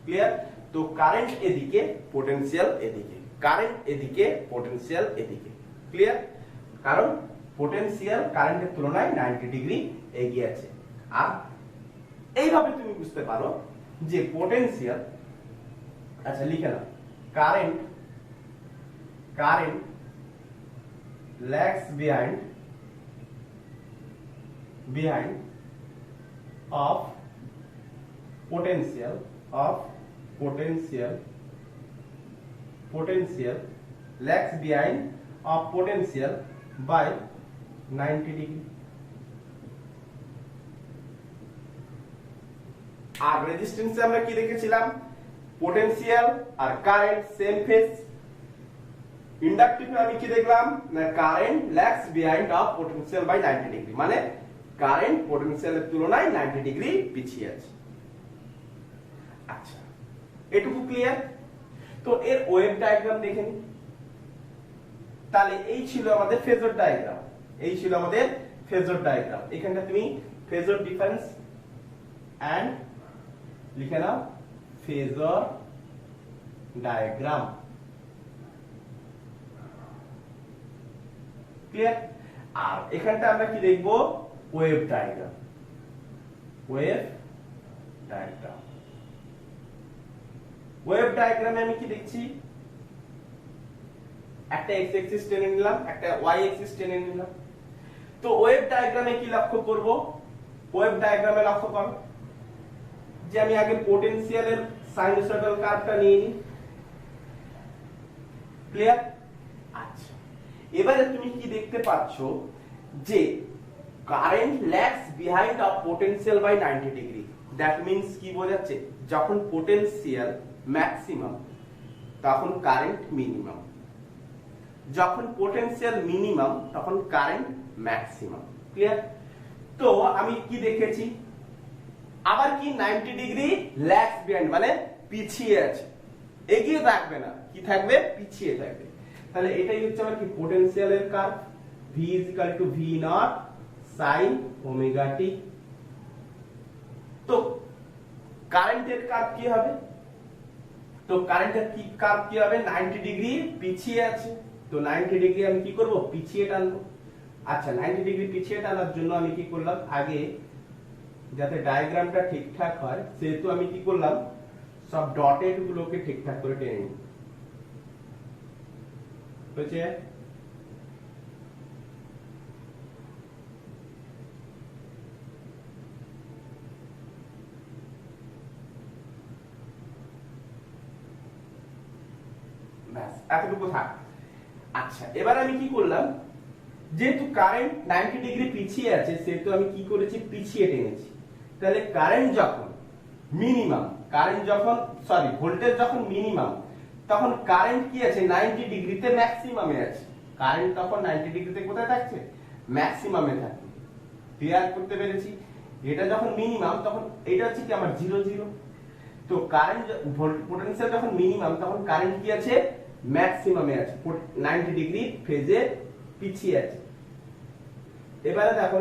ক্লিয়ার? তো কারেন্ট এদিকে, পোটেনশিয়াল এদিকে, কারেন্ট এদিকে, পোটেনশিয়াল এদিকে। ক্লিয়ার? কারণ পোটেনশিয়াল কারেন্টের তুলনায় 90 ডিগ্রি এগিয়ে আছে। আর এইভাবে তুমি বুঝতে পারো যে পোটেনশিয়াল, আচ্ছা লিখে নাও, current lags behind of potential lags behind of potential by 90 degree. আর রেজিস্ট্যান্সে আমরা কি দেখেছিলাম, পোটেনশিয়াল আর কারেন্ট সেম ফেজ। ইন্ডাকটিভে আমি কি দেখলাম না, current lags behind of potential by 90 degree, মানে কারেন্ট পোটেনশিয়ালের তুলনায় 90 ডিগ্রি পিছিয়ে আছে। আচ্ছা, এটুকু ক্লিয়ার? তো এর ওয়েভ ডায়াগ্রাম দেখে নিই। তাহলে এই ছিল আমাদের ফেজর ডায়াগ্রাম, এই ছিল আমাদের ফেজর ডায়াগ্রাম। এখানটা তুমি ফেজর ডিফারেন্স এন্ড লিখে নাও ফেজর ডায়াগ্রাম। ক্লিয়ার? আর এখানটা আমরা কি দেখব, wave diagram. Wave diagram, wave ডায়াগ্রামে আমি কি দেখছি, একটা এক্স অ্যাক্সিস টেনে নিলাম, একটা ওয়াই অ্যাক্সিস টেনে নিলাম। তো ওয়েভ ডায়াগ্রামে কি লক্ষ্য করব, ওয়েভ ডায়াগ্রামে লক্ষ্য করো যে আমি আগে পোটেনশিয়ালের সাইনোসয়েডাল কার্ভটা নিয়ে নিই। ক্লিয়ার? আচ্ছা, এবারে তুমি কি দেখতে পাচ্ছ যে current lags behind of potential by 90 degree. That means কি বোঝাচ্ছে, যখন পোটেনশিয়াল ম্যাক্সিমাম তখন কারেন্ট মিনিমাম, যখন পোটেনশিয়াল মিনিমাম তখন কারেন্ট ম্যাক্সিমাম। ক্লিয়ার? তো আমি কি দেখেছি, আবার কি 90 ডিগ্রি ল্যাগস বিহাইন্ড মানে পিছিয়ে আছে, এগিয়ে থাকবে না, কি থাকবে, পিছিয়ে থাকবে। তাহলে এটাই হচ্ছে আমার কি পোটেনশিয়ালের curve, v v naught sin omega t। তো কারেন্টের কার্ভ কি হবে, তো কারেন্টের কি কার্ভ কি হবে, 90 ডিগ্রি পিছিয়ে আছে। তো 90 ডিগ্রি আমি কি করব, পিছিয়ে টানবো। আচ্ছা, 90 ডিগ্রি পিছিয়ে টানার জন্য আমি কি করলাম, আগে যাতে ডায়াগ্রামটা ঠিকঠাক হয় সেহেতু আমি কি করলাম, সব ডটেড গুলোকে ঠিকঠাক করে টেনে নিই। হয়েছে? ব্যাস, এতটুকু থাক। আচ্ছা, এবার আমি কি করলাম, যেহেতু কারেন্ট 90 ডিগ্রি পিছিয়ে আছে সেহেতু আমি কি করেছি, পিছিয়ে টেনেছি। তাহলে কারেন্ট যখন মিনিমাম, কারেন্ট যখন সরি ভোল্টেজ যখন মিনিমাম তখন কারেন্ট কি আছে, 90 ডিগ্রিতে ম্যাক্সিমামে আছে। কারেন্ট তখন 90 ডিগ্রিতে কোথায় থাকছে, ম্যাক্সিমামে থাকছে। ক্লিয়ার করতে পেরেছি? এটা যখন মিনিমাম তখন এটা হচ্ছে কি আমার 0 0। তো কারেন্ট পোটেনশিয়াল যখন মিনিমাম তখন কারেন্ট কি আছে, ম্যাক্সিমামে আছে, 90 ডিগ্রি ফেজে পিছিয়ে আছে। এবারে দেখো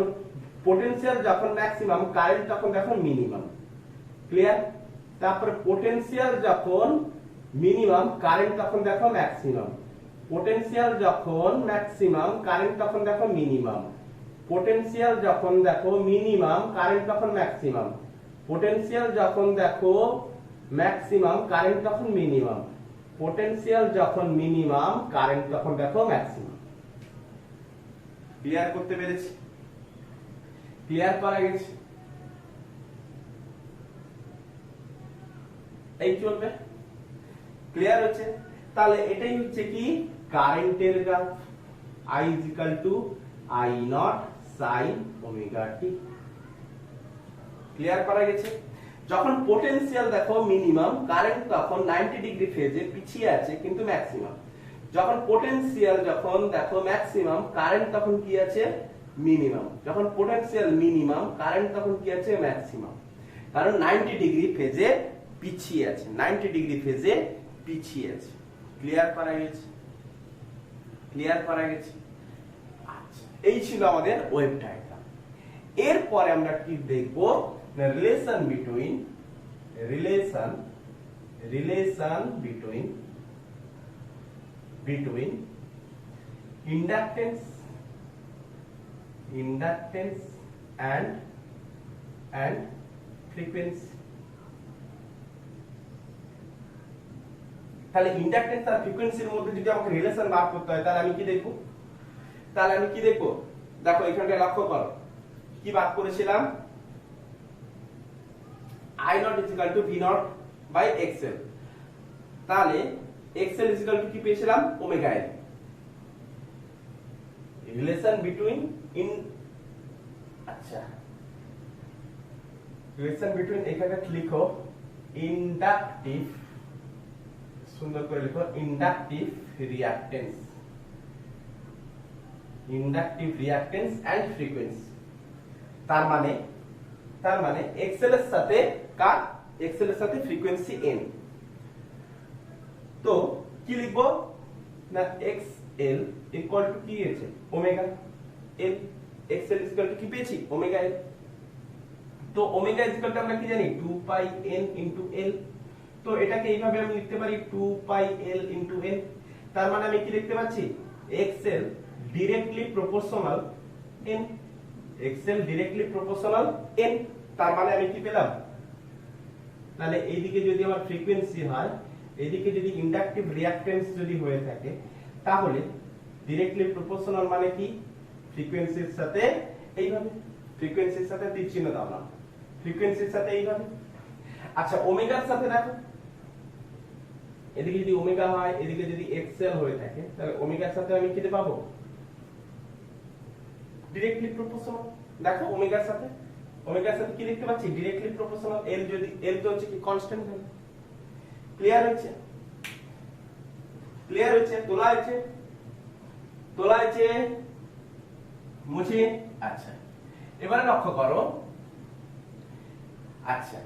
পোটেনশিয়াল যখন ম্যাক্সিমাম কারেন্ট তখন দেখো মিনিমাম। ক্লিয়ার? তারপরে পোটেনশিয়াল যখন মিনিমাম কারেন্ট তখন দেখো ম্যাক্সিমাম, পোটেনশিয়াল যখন ম্যাক্সিমাম কারেন্ট তখন দেখো মিনিমাম, পোটেনশিয়াল যখন দেখো মিনিমাম কারেন্ট তখন ম্যাক্সিমাম, পোটেনশিয়াল যখন দেখো ম্যাক্সিমাম কারেন্ট তখন মিনিমাম, পোটেনশিয়াল যখন মিনিমাম কারেন্ট তখন দেখো ম্যাক্সিমাম। ক্লিয়ার করতে পেরেছি? ক্লিয়ার করা গেছে? এই চলবে? ক্লিয়ার হচ্ছে? তাহলে এটাই হচ্ছে কি কারেন্টের graph, I I naught sin omega t। Clear করা গেছে? যখন পোটেনশিয়াল দেখো মিনিমাম কারেন্ট তখন 90 ডিগ্রি ফেজে পিছিয়ে আছে কিন্তু ম্যাক্সিমাম, যখন পোটেনশিয়াল যখন দেখো ম্যাক্সিমাম কারেন্ট তখন কি আছে, মিনিমাম, যখন পোটেনশিয়াল মিনিমাম কারেন্ট তখন কি আছে, ম্যাক্সিমাম। কারণ 90 ডিগ্রি ফেজে পিছিয়ে আছে, 90 ডিগ্রি ফেজে পিছিয়ে আছে। ক্লিয়ার করা গেছে? ক্লিয়ার করা গেছে? আচ্ছা, এই ছিল আমাদের ওয়েভ ডায়াগ্রাম। এরপরে আমরা কি দেখব, relation between inductance and frequency। তাহলে ইন্ডাকটেন্স আর ফ্রিকোয়েন্সির মধ্যে যদি আমাকে রিলেশন বার করতে হয় তাহলে আমি কি দেখব, দেখো এখানটা লক্ষ্য করো কি বার করেছিলাম, I0 = V0 by XL। তাহলে এক্সএল ইজ ইকুয়াল টু কি পেয়েছিলাম ওমেগা এল রিলেশন বিটুইন আচ্ছা রিলেশন বিটুইন এখানে লিখো ইন্ডাকটিভ সুন্দর করে লিখো ইন্ডাকটিভ রিঅ্যাকট্যান্স এন্ড ফ্রিকোয়েন্সি তার মানে এক্সএল এর সাথে কার এক্সএল এর সাথে ফ্রিকোয়েন্সি এন তো কি লিখবো না এক্সএল ইকুয়াল টু কি আছে omega L XL equal to কি পেয়েছি ওমেগা এল তো ওমেগা ইকুয়াল টু আমরা কি জানি 2 পাই n ইনটু l তো এটাকে এইভাবে আমি লিখতে পারি 2 পাই l ইনটু n তার মানে আমি কি লিখতে পাচ্ছি xl directly proportional n xl directly proportional n তার মানে আমি কি পেলাম তাহলে এইদিকে যদি আমার ফ্রিকোয়েন্সি হয় এইদিকে যদি ইন্ডাকটিভ রিঅ্যাকট্যান্স যদি হয়ে থাকে তাহলে directly proportional মানে কি ফ্রিকোয়েন্সির সাথে এইভাবে ফ্রিকোয়েন্সির সাথে তীর চিহ্ন দাও না ফ্রিকোয়েন্সির সাথে এইভাবে আচ্ছা ওমেগার সাথে দেখো এদিকে যদি ওমেগা হয় এদিকে যদি এক্সএল হয়ে থাকে তাহলে ওমেগার সাথে আমি কি পাবো ডাইরেক্টলি প্রপোর্শনাল দেখো ওমেগার সাথে কি লিখতে পাচ্ছি ডাইরেক্টলি প্রপোর্শনাল এল যদি এল তো হচ্ছে কি কনস্ট্যান্ট ভ্যালু ক্লিয়ার হচ্ছে তোলা হচ্ছে মুছে আচ্ছা এবারে লক্ষ্য করো আচ্ছা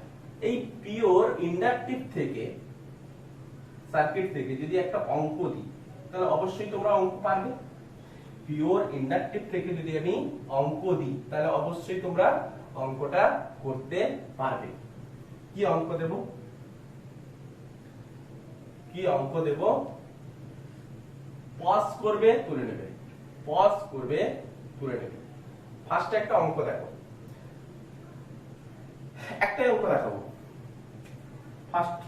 এই পিওর ইন্ডাকটিভ থেকে সার্কিট থেকে যদি একটা অঙ্ক দিই তাহলে অবশ্যই তোমরা অঙ্ক পারবে পিওর ইন্ডাকটিভ থেকে যদি আমি অঙ্ক দিই তাহলে অবশ্যই তোমরা অঙ্কটা করতে পারবে কি অঙ্ক দেব পজ করবে তুলে নেবে ফার্স্ট একটা অঙ্ক দেখো একটাই অঙ্ক দেখাবো ফার্স্ট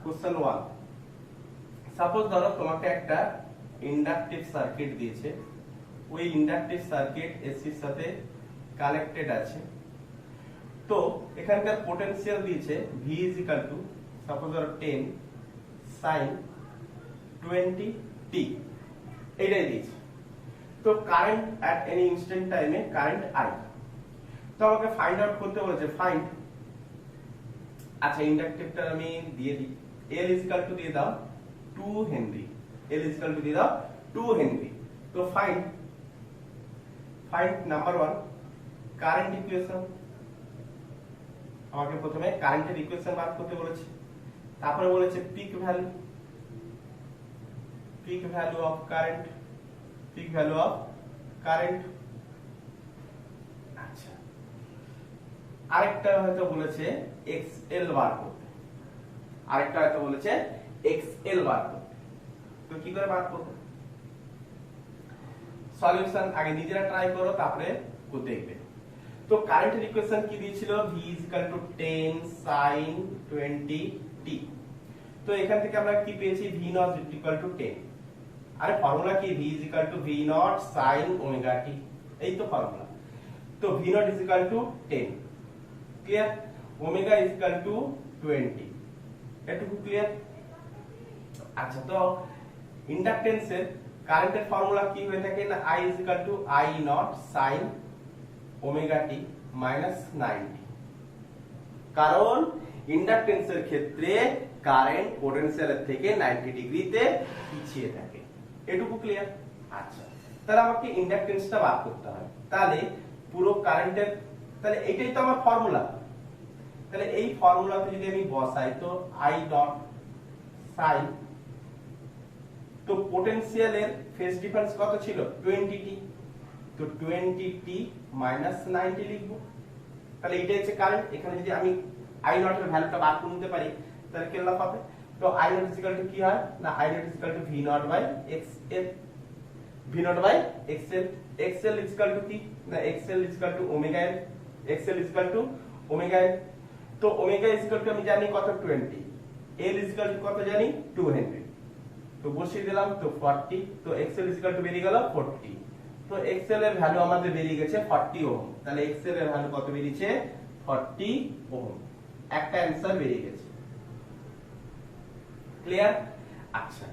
কোশ্চেন 1 সাপোজ ধরো তোমাকে একটা ইন্ডাকটিভ সার্কিট দিয়েছে ওই ইন্ডাকটিভ সার্কিট এসির সাথে কানেক্টেড আছে তো এখানকার পোটেনশিয়াল দিয়েছে V সাপোজ ধরো 10 sin 20t এইটাই দিয়েছে তো কারেন্ট এট এনি ইনস্ট্যান্ট টাইমে কারেন্ট I তো আমাকে ফাইন্ড আউট করতে বলেছে ফাইন্ড আচ্ছা ইন্ডাকটিভটা আমি দিয়ে দিই L দিয়ে দাও 2 হেনরি L দিয়ে দাও 2 হেনরি তো ফাইন্ড নাম্বার 1 কারেন্ট ইকুয়েশন আমাকে প্রথমে কারেন্টের ইকুয়েশন বার করতে বলেছে তারপরে বলেছে পিক ভ্যালু অফ কারেন্ট আচ্ছা আরেকটা হয়তো বলেছে XL বার করতে তো কি করে বার করব সলিউশন আগে নিজেরা ট্রাই করো তারপরে দেখবে তো কারেন্টের ইকুয়েশন কি দিয়েছিল V 10 sin 20t তো এখান থেকে আমরা কি পেয়েছি V0 10 আরে ফর্মুলা কি V V0 sin ωt এই তো ফর্মুলা তো V0 10 ক্লিয়ার ওমেগা 20 এটুকু ক্লিয়ার আচ্ছা তো ইন্ডাকটেন্সের কারেন্টের ফর্মুলা কি হয়ে থাকে না I I0 sin ωt -90 কারণ ইন্ডাকটেন্সের ক্ষেত্রে কারেন্ট পোটেনশিয়ালের থেকে 90 ডিগ্রিতে পিছিয়ে থাকে এটুকু ক্লিয়ার আচ্ছা তাহলে আমাকে ইন্ডাকটেন্সটা বার করতে হয় তাহলে পুরো কারেন্টের তাহলে এটাই তো আমার ফর্মুলা তাহলে এই ফর্মুলাতে যদি আমি বসাই তো I ডট sin তো পোটেনশিয়ালের ফেজ ডিফারেন্স কত ছিল 20t তো 20t -90 লিখব তাহলে এটা হচ্ছে কারেন্ট এখানে যদি আমি I নট এর ভ্যালুটা বার করে নিতে পারি তাহলে কি লাভ হবে তো I নট কি হয় না I নট V নট বাই XL V নট বাই XL XL কি না XL omega L XL omega L তো ওমেগা আমি জানি কত 20 L কত জানি 2 হেনরি তো বসিয়ে দিলাম তো 40 তো XL বেরিয়ে গেল 40 তো XL এর ভ্যালু আমাদের বেরিয়ে গেছে 40 ওহম তাহলে XL এর ভ্যালু কত বেরিয়েছে 40 ওহম একটা অ্যানসার বেরিয়ে গেছে ক্লিয়ার আচ্ছা,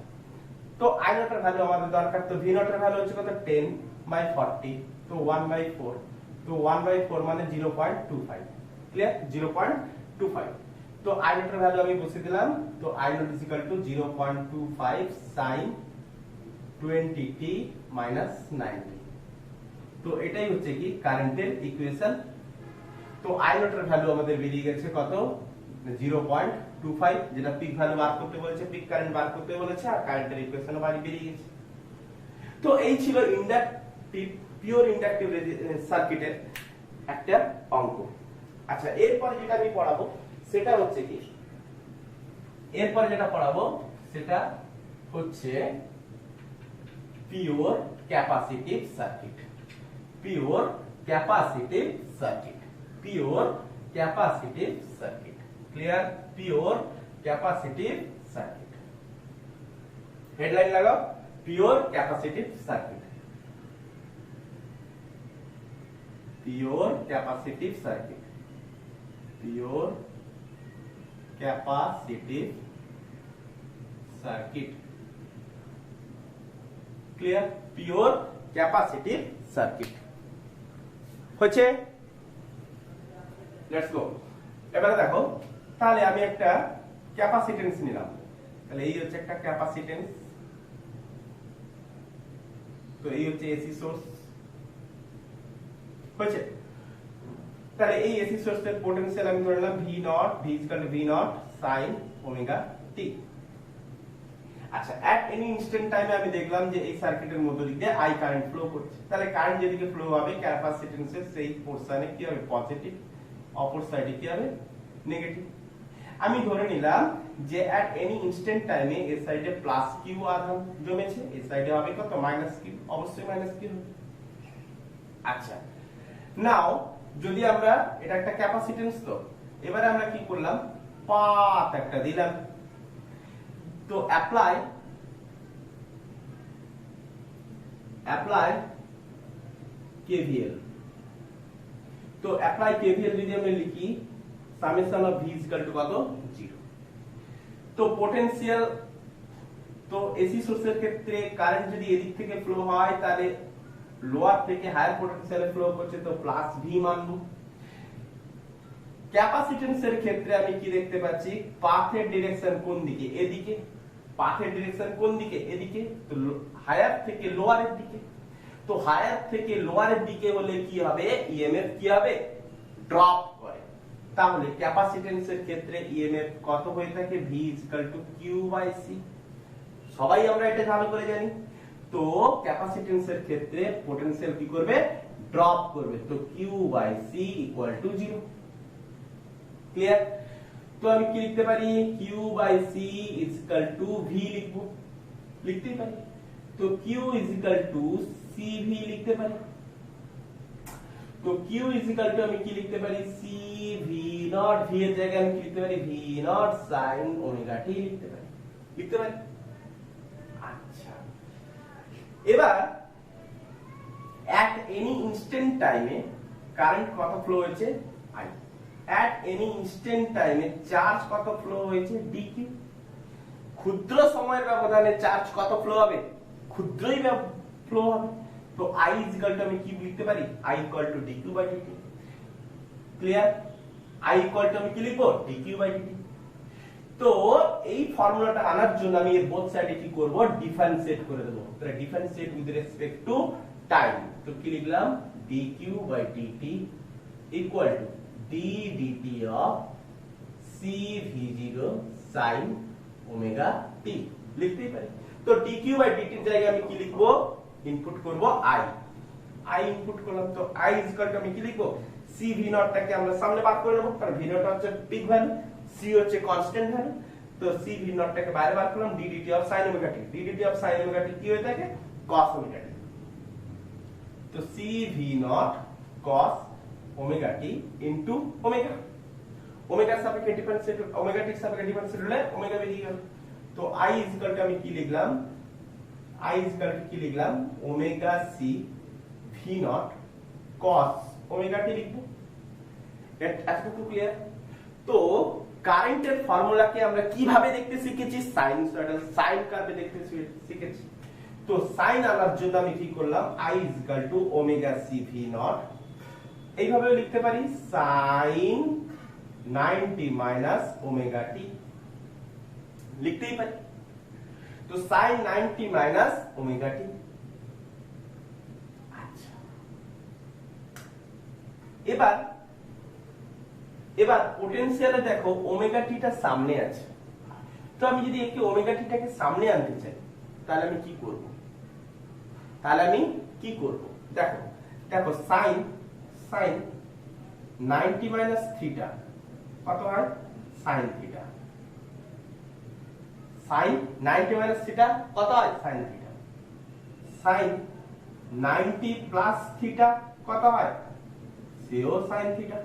তো আই নট এর ভ্যালু আমাদের দরকার, তো ভি নট এর ভ্যালু হচ্ছে কত 10/40, তো 1/4, তো 1/4 মানে 0.25, ক্লিয়ার 0.25। তো আই নট এর ভ্যালু আমি বসিয়ে দিলাম, তো I naught is equal two 0.25 sin 20t - 90। তো এটাই হচ্ছে কি কারেন্টের ইকুয়েশন। তো আই নট এর ভ্যালু আমাদের বেরিয়ে গেছে কত 0.25, যেটা পিক ভ্যালু বার করতে বলেছে, পিক কারেন্ট বার করতে বলেছে, আর কারেন্টের ইকুয়েশনও বেরিয়ে গেছে। তো এই ছিল ইন্ডাকটিভ, পিওর ইন্ডাকটিভ সার্কিটের একটা অঙ্ক। আচ্ছা, এরপরে যেটা আমি পড়াবো সেটা হচ্ছে কি, এরপরে যেটা পড়াবো সেটা হচ্ছে pure capacitive circuit. Pure capacitive circuit, pure capacitive circuit, clear, pure capacitive circuit. Headline লাগাও, pure capacitive circuit, pure capacitive circuit, pure capacitive circuit, clear, pure capacitive circuit হচ্ছে। Let's go. এবারে দেখো, তাহলে আমি একটা ক্যাপাসিটেন্স নিলাম, তাহলে এই হচ্ছে একটা ক্যাপাসিটেন্স, তো এই হচ্ছে এসি সোর্স হচ্ছে। তাহলে এই এসি সোর্সের পোটেনশিয়াল আমি ধরে নিলাম V naught, V equal to V not sine omega t. আচ্ছা, এট এনি ইনস্ট্যান্ট টাইমে আমি দেখলাম যে এই সার্কিটের মধ্য দিয়ে আই কারেন্ট ফ্লো করছে, তাহলে কারেন্ট যেদিকে ফ্লো হবে ক্যাপাসিটেন্সের সেই পোরশনে কি হবে পজিটিভ, অপর সাইডে কি হবে নেগেটিভ। আমি ধরে নিলাম যে এট এনি ইনস্ট্যান্ট টাইমে এই সাইডে প্লাস কিউ আধান জমেছে, এই সাইডে হবে কত মাইনাস কিউ, অবশ্যই মাইনাস কিউ হবে। আচ্ছা, নাও যদি আমরা, এটা একটা ক্যাপাসিটেন্স, তো এবারে আমরা কি করলাম পাথ একটা দিলাম, তো অ্যাপ্লাই কেভিএল। তো অ্যাপ্লাই কেভিএল যদি আমরা লিখি summation of V equal to কত 0। তো পোটেনশিয়াল, তো এসি সোর্সের ক্ষেত্রে কারেন্ট যদি এদিক থেকে ফ্লো হয় তাহলে লোয়ার থেকে হায়ার পোটেনশিয়ালে ফ্লো করছে, তো প্লাস ভি মানবো। ক্যাপাসিটেন্সের ক্ষেত্রে আমি কি দেখতে পাচ্ছি, পাথের ডিরেকশন কোন দিকে, এদিকে, পাথের ডিরেকশন কোন দিকে এদিকে, তো হায়ার থেকে লোয়ারের দিকে। তো হায়ার থেকে লোয়ারের দিকে হলে কি হবে, ইএমএফ কি হবে ড্রপ করে। তাহলে ক্যাপাসিটেন্সের ক্ষেত্রে ইএমএফ কত হয়ে থাকে, V equal to Q by C, সবাই আমরা এটা ভালো করে জানি। তো ক্যাপাসিটেন্সের ক্ষেত্রে পোটেনশিয়াল কি করবে ড্রপ করবে, তো Q by C equal to 0, clear. তো আমি কি লিখতে পারি, Q by C equal to V লিখবো, লিখতেই পারি। তো Q equal to C V লিখতে পারি। তো কিউ ইকুয়াল টু আমি কি লিখতে পারি, সি ভি নট, ভি এর জায়গায় আমি কি লিখতে পারি, ভি নট সাইন ওমেগা টি লিখতে পারি, লিখতে পারি। আচ্ছা, এবার at any instant টাইমে কারেন্ট কত ফ্লো হয়েছে I, at any instant টাইমে চার্জ কত ফ্লো হয়েছে dq। ক্ষুদ্র সময়ের ব্যবধানে চার্জ কত ফ্লো হবে, ক্ষুদ্রই ফ্লো হবে। তো I ইকুয়াল টু আমি কি লিখতে পারি, I equal to dq by dt, ক্লিয়ার। I ইকুয়াল টু আমি কি লিখবো, dq বাই dt। তো এই ফর্মুলাটা আনার জন্য আমি এর বোথ সাইডে কি করব, ডিফারেন্সিয়েট করে দেব। তাহলে differentiate with respect to time, তো কি লিখলাম dq by dt equal to d dt of c v0 sin omega t লিখতেই পারি। তো dq বাই dt এর জায়গায় আমি কি লিখবো, ইনপুট করব I ইনপুট করলাম। তো I ইকুয়াল টু আমি কি লিখবো, c v0 টাকে আমরা সামনে বার করে নেব, কারণ v0 হচ্ছে পিক ভ্যালু, c হচ্ছে কনস্ট্যান্ট ভ্যালু। তো c v0 টাকে বাইরে বার করলাম, d dt অফ sin omega t, d dt অফ sin ওমেগা t কি হয়ে থাকে cos ওমেগা t। তো c v0 cos omega t into omega, ওমেগার সাপেক্ষে ডিফারেন্সিয়েট, ওমেগা টির সাপেক্ষে ডিফারেন্সিয়েট হলে ওমেগা বেরিয়ে গেল। তো I ইকুয়াল টু আমি কি লিখলাম, I ইকুয়াল টু কি লিখলাম, omega c v0 cos omega t লিখবো, এতটুকু ক্লিয়ার। তো কারেন্টের ফর্মুলাকে আমরা কিভাবে দেখতে শিখেছি, সাইনুসয়েডাল সাইন কার্ভে দেখতে শিখেছি। তো সাইন আনার জন্য আমি কি করলাম, I = omega C V nought, এইভাবে লিখতে পারি সাইন 90 মাইনাস ওমেগা টি, লিখতেই পারি। তো সাইন 90 মাইনাস ওমেগা টি। আচ্ছা, এবার পোটেনশিয়ালে দেখো ওমেগা টিটা সামনে আছে। তো আমি যদি একে ওমেগা টিটাকে সামনে আনতে চাই তাহলে আমি কি করব, দেখো সাইন 90 মাইনাস থিটা কত হয়, sine theta. Sine 90 minus theta কত হয়, sine theta. Sine 90 plus theta কত হয়, সেও সাইন থিটা,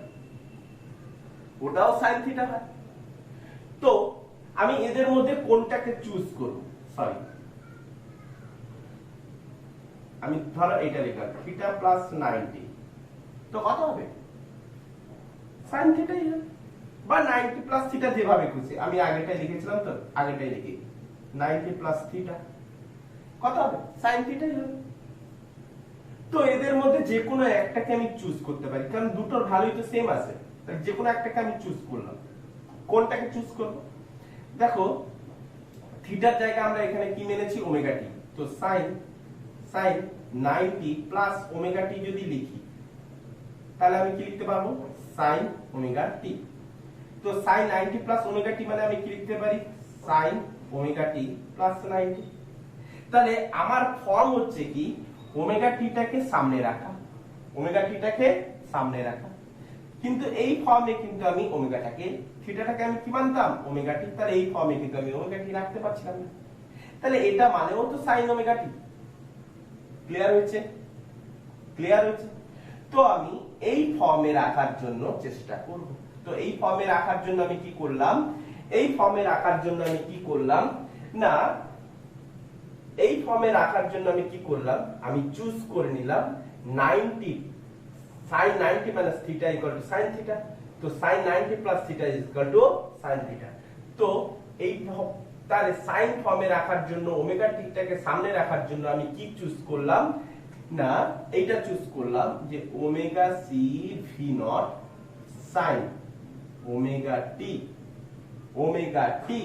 ওটাও সাইন থিটা হয়। তো আমি এদের মধ্যে কোনটাকে চুজ করব, সরি আমি ধরো এটা লিখলাম থিটা প্লাস 90, তো কত হবে, সাইন থিটাই হবে, বা 90 প্লাস থিটা, যেভাবে খুশি। আমি আগেটাই লিখেছিলাম, তো আগেটাই লিখি 90 প্লাস থিটা কত হবে, সাইন থিটাই হবে। তো এদের মধ্যে যে কোনো একটাকে আমি চুজ করতে পারি, কারণ দুটোর ভ্যালুই তো সেম আছে। যে কোনো একটাকে আমি চুজ করলাম, কোনটাকে চুজ করব, দেখো থিটার জায়গায় আমরা এখানে কি মেনেছি, ওমেগা টি। তো সাইন 90 প্লাস ওমেগা টি যদি লিখি তাহলে আমি কি লিখতে পারবো, সাইন ওমেগা টি। তো সাইন 90 প্লাস ওমেগা টি মানে আমি কি লিখতে পারি, সাইন ওমেগা টি প্লাস 90। তাহলে আমার ফর্ম হচ্ছে কি, ওমেগা টিটাকে সামনে রাখা, কিন্তু এই ফর্মে কিন্তু আমি থিটাটাকে আমি কি মানতাম, ওমেগা টি। তাহলে এই ফর্মে কিন্তু আমি ওমেগা টি রাখতে পারছিলাম না। তাহলে এটা মানেও তো সাইন ওমেগা টি। ক্লিয়ার হয়েছে? তো আমি এই ফর্মে রাখার জন্য চেষ্টা করব। তো এই ফর্মে রাখার জন্য আমি কি করলাম, আমি চুজ করে নিলাম 90 sin 90 minus theta equal to sin theta. তো sin 90 plus theta is equal to sin theta. তো এই তাহলে sin ফর্মে রাখার জন্য, ওমেগা টিটাকে সামনে রাখার জন্য আমি কি চুজ করলাম, না এইটা চুজ করলাম যে omega C V nought sin omega টি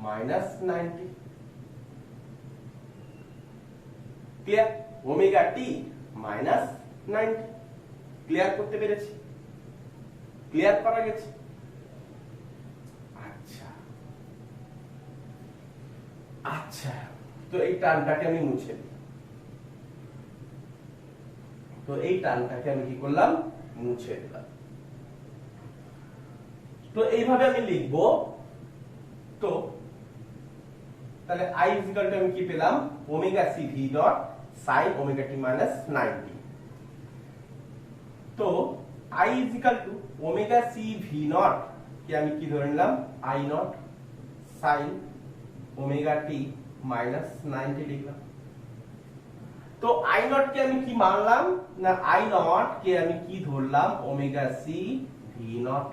মাইনাস 90। ক্লিয়ার? ওমেগা টি মাইনাস 90। ক্লিয়ার করতে পেরেছি? ক্লিয়ার করা গেছে? আচ্ছা, তো এই টার্মটাকে আমি মুছে দিই। তো এই টার্মটাকে আমি কি করলাম, মুছে দিলাম। তো এইভাবে আমি লিখবো। তো তাহলে I = আমি কি পেলাম, omega C V dot sin omega টি মাইনাস 90। তো I = omega C V naught কে আমি কি ধরে নিলাম, I naught sin omega T minus 90 লিখলাম। তো I নট কে আমি কি মানলাম, না I নট কে আমি কি ধরলাম, ওমেগা সি ভি নট।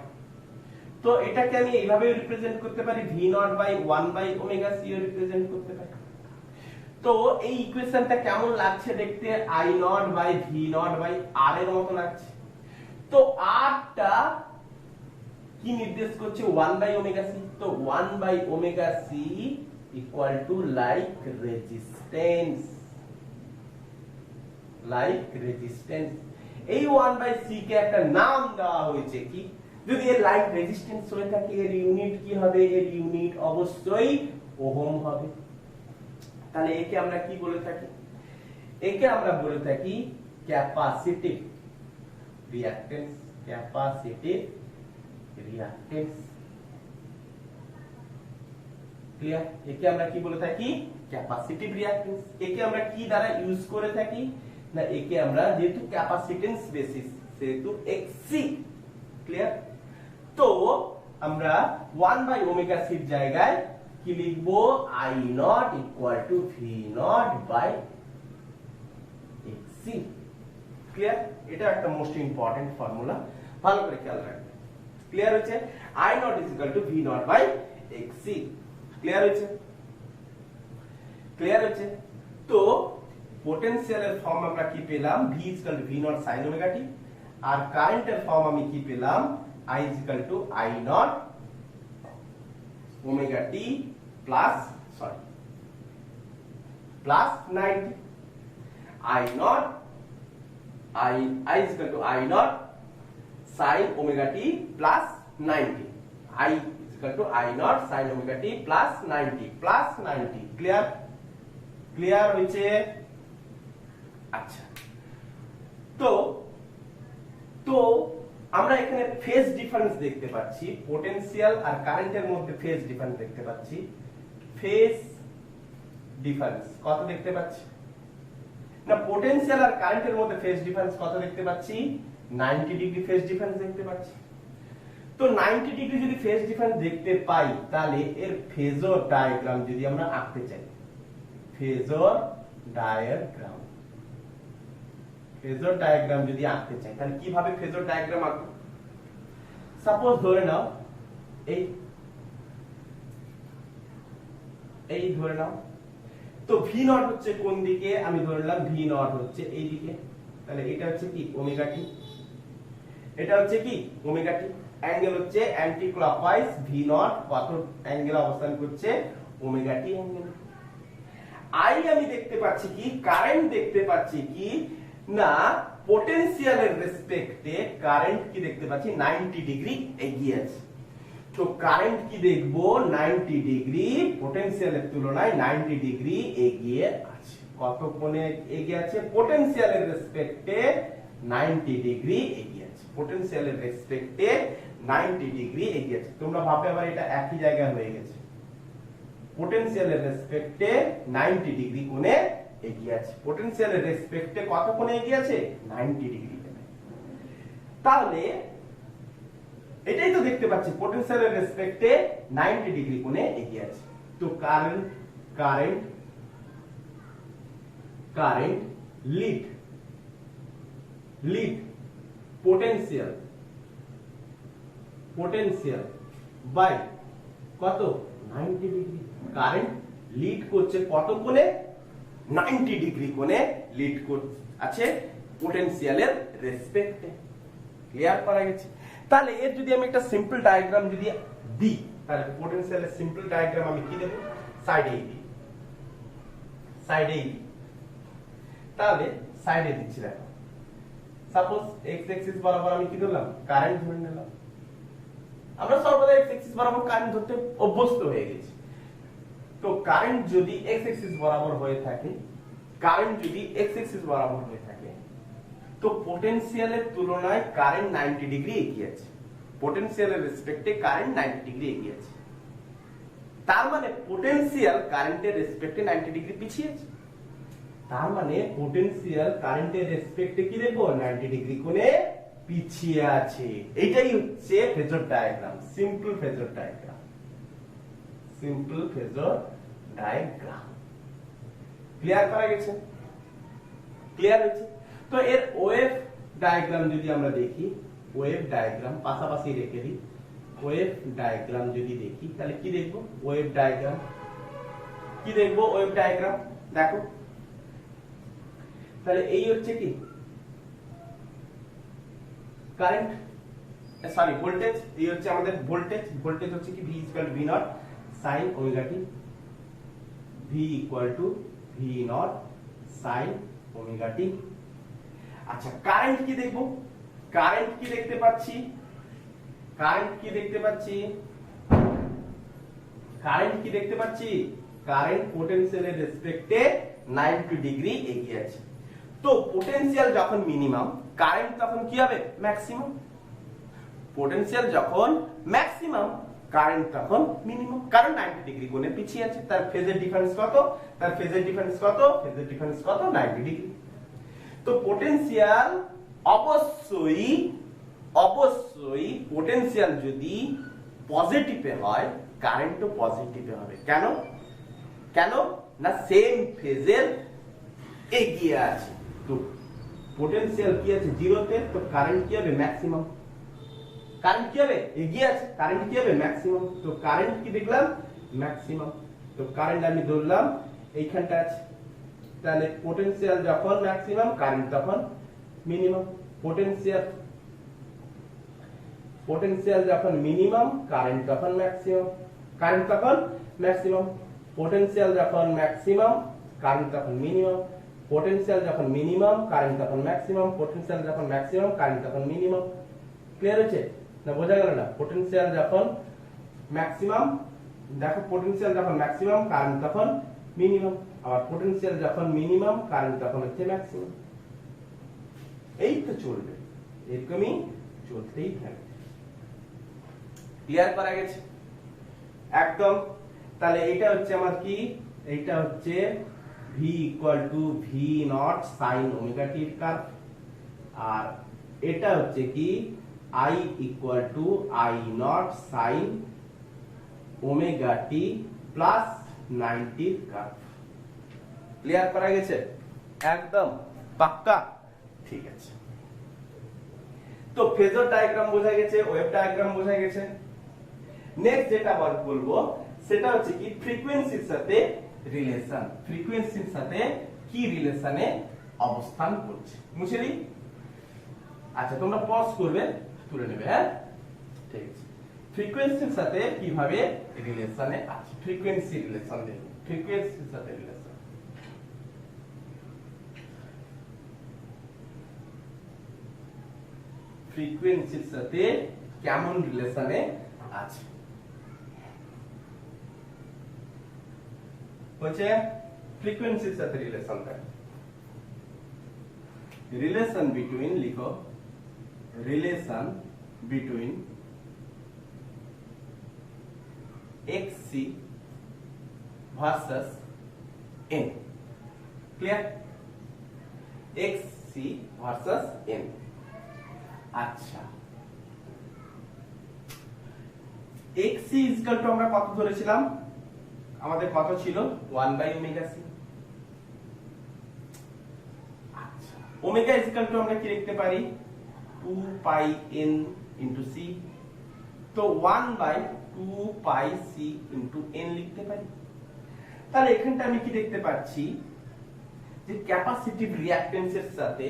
তো এটাকে আমি এইভাবে রিপ্রেজেন্ট করতে পারি, V not by 1 by omega C ও রিপ্রেজেন্ট করতে পারি। তো এই ইকুয়েশনটা কেমন লাগছে দেখতে, I naught by V not by R এর মতো লাগছে। তো আর টা কি নির্দেশ করছে, 1 বাই ওমেগা সি। তো 1 by omega C equal to like resistance. এই 1 বাই সি কে একটা নাম দেওয়া হয়েছে কি, যদি এর লাইক রেজিস্ট্যান্স হয়ে থাকে এর ইউনিট কি হবে, এর ইউনিট অবশ্যই ওহম হবে। তাহলে একে আমরা কি বলে থাকি, একে আমরা বলে থাকি ক্যাপাসিটিভ রিঅ্যাকট্যান্স। ক্লিয়ার? একে আমরা কি বলে থাকি, ক্যাপাসিটিভ রিঅ্যাকট্যান্স। একে আমরা কি দ্বারা ইউজ করে থাকি, না একে আমরা যেহেতু ক্যাপাসিটেন্স বেসিস সেহেতু এক্সি। ক্লিয়ার? তো আমরা 1 বাই ওমেগা সি এর জায়গায় কি লিখবো, I not equal to V not by XC. Clear? এটা একটা মোস্ট ইম্পর্টেন্ট ফর্মুলা, ভালো করে খেয়াল রাখবেন। ক্লিয়ার হয়েছে? I naught is equal to V naught by XC। Clear হয়েছে? ক্লিয়ার হয়েছে? তো পোটেনশিয়ালের ফর্ম আমরা কি পেলাম? V is equal to V naught sin omega t, আর কারেন্টের ফর্ম আমি কি পেলাম? I is equal to I naught omega t plus 90। I naught is equal to I naught sin omega t plus 90। I is equal to I naught sin omega t plus 90 clear? Clear হয়েছে? আচ্ছা, তো আমরা এখানে phase difference দেখতে পাচ্ছি, potential আর কারেন্টের মধ্যে phase difference দেখতে পাচ্ছি। ফেজ ডিফারেন্স কত দেখতে পাচ্ছি? না, পোটেনশিয়াল আর কারেন্টের মধ্যে ফেজ ডিফারেন্স কত দেখতে পাচ্ছি? 90 ডিগ্রি ফেজ ডিফারেন্স দেখতে পাচ্ছি। তো 90 ডিগ্রি যদি ফেজ ডিফারেন্স দেখতে পাই, তাহলে এর ফেজর ডায়াগ্রাম যদি আমরা আঁকতে চাই, ফেজর ডায়াগ্রাম যদি আঁকতে চাই, তাহলে কিভাবে ফেজর ডায়াগ্রাম আঁকবো? সাপোজ ধরে নাও এই ধরে নাও, তো ভি নট হচ্ছে কোন দিকে? আমি ধরলাম ভি নট হচ্ছে এই দিকে, তাহলে এটা হচ্ছে কি ওমেগা টি, এটা হচ্ছে কি ওমেগা টি। অ্যাঙ্গেল হচ্ছে অ্যান্টি ক্লকওয়াইজ, ভি নট কত অ্যাঙ্গেল অবস্থান করছে? Omega t angle. আই আমি দেখতে পাচ্ছি কি, কারেন্ট দেখতে পাচ্ছি কি না, পোটেনশিয়ালের রেসপেক্টে কারেন্ট কি দেখতে পাচ্ছি? 90 ডিগ্রি এগিয়ে আছে। তো কারেন্ট কি দেখবো? 90 ডিগ্রি পোটেনশিয়ালের তুলনায় 90 ডিগ্রি এগিয়ে আছে। কত কোণে এগিয়ে আছে? পোটেনশিয়ালের রেসপেক্টে 90 ডিগ্রি এগিয়ে আছে। পোটেনশিয়ালের রেসপেক্টে 90 ডিগ্রি এগিয়ে আছে। তোমরা ভাববে আবার এটা একই জায়গায় হয়ে গেছে। পোটেনশিয়ালের রেসপেক্টে 90 ডিগ্রি কোণে এগিয়ে আছে। পোটেনশিয়ালের রেসপেক্টে কত কোণে এগিয়ে আছে? 90 ডিগ্রি কোণে। তাহলে এটাই তো দেখতে পাচ্ছি, পোটেনশিয়ালের রেসপেক্টে 90 ডিগ্রি কোণে এগিয়ে আছে। তো কারেন্ট লিড পোটেনশিয়াল বাই কত? 90 ডিগ্রি। কারেন্ট লিড করছে কত কোণে? 90 ডিগ্রি কোণে লিড করছে আছে পোটেনশিয়ালের রেসপেক্টে। ক্লিয়ার করা গেছে? তাহলে এর যদি আমি একটা সিম্পল ডায়াগ্রাম যদি দিই, তাহলে পোটেনশিয়ালের সিম্পল ডায়াগ্রাম আমি কি দেব? সাইডে দিই, তাহলে সাইডে দিচ্ছি। দেখো, সাপোজ এক্স অ্যাক্সিস বরাবর আমি কি ধরলাম? কারেন্ট ধরে নিলাম। আমরা সর্বদা এক্স অ্যাক্সিস বরাবর কারেন্ট ধরতে অভ্যস্ত হয়ে গেছি। তো কারেন্ট যদি এক্স অ্যাক্সিস বরাবর হয়ে থাকে, তো পোটেনশিয়ালের তুলনায় কারেন্ট 90 ডিগ্রি এগিয়ে আছে। পোটেনশিয়ালের রেসপেক্টে কারেন্ট 90 ডিগ্রি এগিয়ে আছে। তার মানে পোটেনশিয়াল কারেন্টের রেসপেক্টে 90 ডিগ্রি পিছিয়ে আছে। তার মানে পোটেনশিয়াল কারেন্টের রেসপেক্টে কি দেখবো? 90 ডিগ্রি কোণে পিছিয়ে আছে। এটাই হচ্ছে phasor diagram, simple phasor diagram. Clear করা গেছে? ক্লিয়ার হয়েছে? তো এর ওয়েভ ডায়াগ্রাম যদি আমরা দেখি, ওয়েভ ডায়াগ্রাম পাশাপাশি রেখে দিই, ওয়েভ ডায়াগ্রাম যদি দেখি, তাহলে কি দেখবো? ওয়েভ ডায়াগ্রাম দেখো, তাহলে এই হচ্ছে কি কারেন্ট, সরি ভোল্টেজ, এই হচ্ছে আমাদের ভোল্টেজ হচ্ছে কি V equal to V naught sin omega t, V equal to V naught sin omega t। আচ্ছা, কারেন্ট কি দেখবো? কারেন্ট কি দেখতে পাচ্ছি? কারেন্ট পোটেনশিয়ালের রেসপেক্টে 90 ডিগ্রি এগিয়ে আছে। তো পোটেনশিয়াল যখন মিনিমাম, কারেন্ট তখন কি হবে? ম্যাক্সিমাম। পোটেনশিয়াল যখন ম্যাক্সিমাম, কারেন্ট তখন মিনিমাম, কারণ 90 ডিগ্রি কোণে পিছিয়ে আছে। তার ফেজের ডিফারেন্স কত? ফেজের ডিফারেন্স কত? 90 ডিগ্রি। তো পোটেনশিয়াল অবশ্যই পোটেনশিয়াল যদি পজিটিভে হয়, কারেন্টও পজিটিভে হবে। কেন না সেম ফেজের এগিয়ে আছে। তো পোটেনশিয়াল কি আছে? জিরোতে, তো কারেন্ট কি হবে? ম্যাক্সিমাম। কারেন্ট কি হবে এগিয়ে আছে কারেন্ট কি হবে ম্যাক্সিমাম তো কারেন্ট কি দেখলাম ম্যাক্সিমাম তো কারেন্ট আমি ধরলাম এইখানটা আছে তাহলে পোটেনশিয়াল যখন ম্যাক্সিমাম কারেন্ট তখন মিনিমাম পোটেনশিয়াল যখন মিনিমাম কারেন্ট তখন ম্যাক্সিমাম পোটেনশিয়াল যখন ম্যাক্সিমাম কারেন্ট তখন মিনিমাম পোটেনশিয়াল যখন মিনিমাম কারেন্ট তখন ম্যাক্সিমাম পোটেনশিয়াল যখন ম্যাক্সিমাম কারেন্ট তখন মিনিমাম ক্লিয়ার হচ্ছে না বোঝা গেল না পোটেনশিয়াল যখন ম্যাক্সিমাম দেখো পোটেনশিয়াল যখন ম্যাক্সিমাম কারেন্ট তখন মিনিমাম আর পোটেনশিয়াল যখন মিনিমাম কারেন্ট তখন হচ্ছে ম্যাক্সিমাম এই তো চলবে এরকমই চলতেই থাকবে ক্লিয়ার করা গেছে একদম তাহলে এটা হচ্ছে আমার কি এইটা হচ্ছে v equal to v naught sin omega t এর কার্ভ আর এটা হচ্ছে কি i equal to i naught sin omega t plus 90 এর কার্ভ ক্লিয়ার করা গেছে একদম পাক্কা ঠিক আছে তো ফেজর ডায়াগ্রাম বোঝা গেছে ওয়েভ ডায়াগ্রাম বোঝা গেছে নেক্সট যেটা বলবো সেটা হচ্ছে কি ফ্রিকোয়েন্সির সাথে রিলেশন ফ্রিকোয়েন্সির সাথে কি রিলেশনে অবস্থান করছে বুঝলি আচ্ছা তোমরা পজ করবে তুলে নেবে হ্যাঁ ঠিক আছে ফ্রিকোয়েন্সির সাথে কিভাবে রিলেশনে আছে ফ্রিকোয়েন্সি রিলেশন দেখো ফ্রিকোয়েন্সির সাথে রিলেশন ফ্রিকোয়েন্সির সাথে কেমন রিলেশনে আছে হচ্ছে ফ্রিকোয়েন্সির সাথে রিলেশন থাকে রিলেশন বিটুইন লিখো relation between xc versus n clear xc versus n আচ্ছা xc ইকুয়াল টু আমরা কত ধরেছিলাম আমাদের কত ছিল 1 বাই ওমেগা c আচ্ছা ওমেগা ইকুয়াল টু আমরা কি লিখতে পারি 2 পাই n ইনটু c তো 1 by 2 pi c into n লিখতে পারি তাহলে এখানটা আমি কি দেখতে পাচ্ছি যে ক্যাপাসিটিভ রিঅ্যাকট্যান্সের সাথে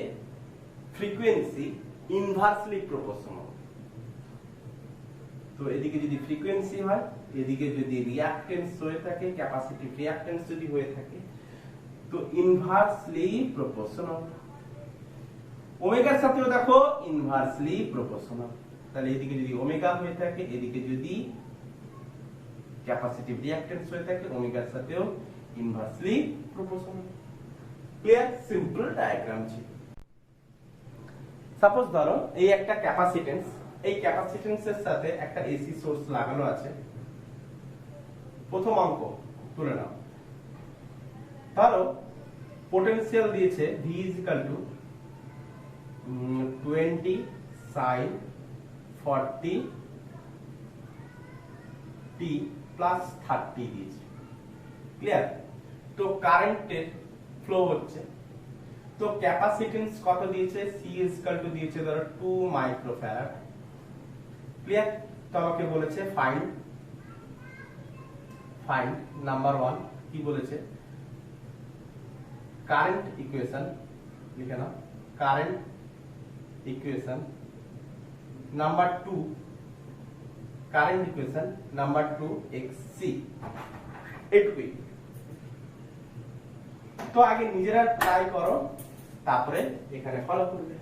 ফ্রিকোয়েন্সি ইনভার্সলি প্রপোর্শনাল তো এদিকে যদি ফ্রিকোয়েন্সি হয় এদিকে যদি রিঅ্যাকট্যান্স হয়ে থাকে ক্যাপাসিটিভ রিঅ্যাকট্যান্স যদি হয়ে থাকে তো ইনভার্সলি প্রপোর্শনাল ওমেগার সাথেও দেখো ইনভার্সলি প্রপোর্শনাল তাহলে এদিকে যদি ওমেগা হয়ে থাকে এদিকে যদি ক্যাপাসিটিভ রিঅ্যাকট্যান্স হয়ে থাকে ওমেগার সাথেও inversely proportional clear simple diagram ছিল সাপোজ ধরো এই একটা ক্যাপাসিটেন্স এই ক্যাপাসিটেন্সের সাথে একটা এসি সোর্স লাগানো আছে প্রথম অঙ্ক তুলে নাও ধরো পোটেনশিয়াল দিয়েছে v 20 sin 40 t প্লাস 30 দিয়েছে ক্লিয়ার তো কারেন্টের ফ্লো হচ্ছে তো ক্যাপাসিটেন্স কত দিয়েছে c দিয়েছে ধরো 2 মাইক্রোফ্যারাড ক্লিয়ার তো আমাকে বলেছে ফাইন্ড নাম্বার 1 কি বলেছে কারেন্ট ইকুয়েশন লিখে নাও current equation number 2 current equation number 2 xc এটুকুই তো আগে নিজেরা ট্রাই করো তারপরে এখানে ফলো করবে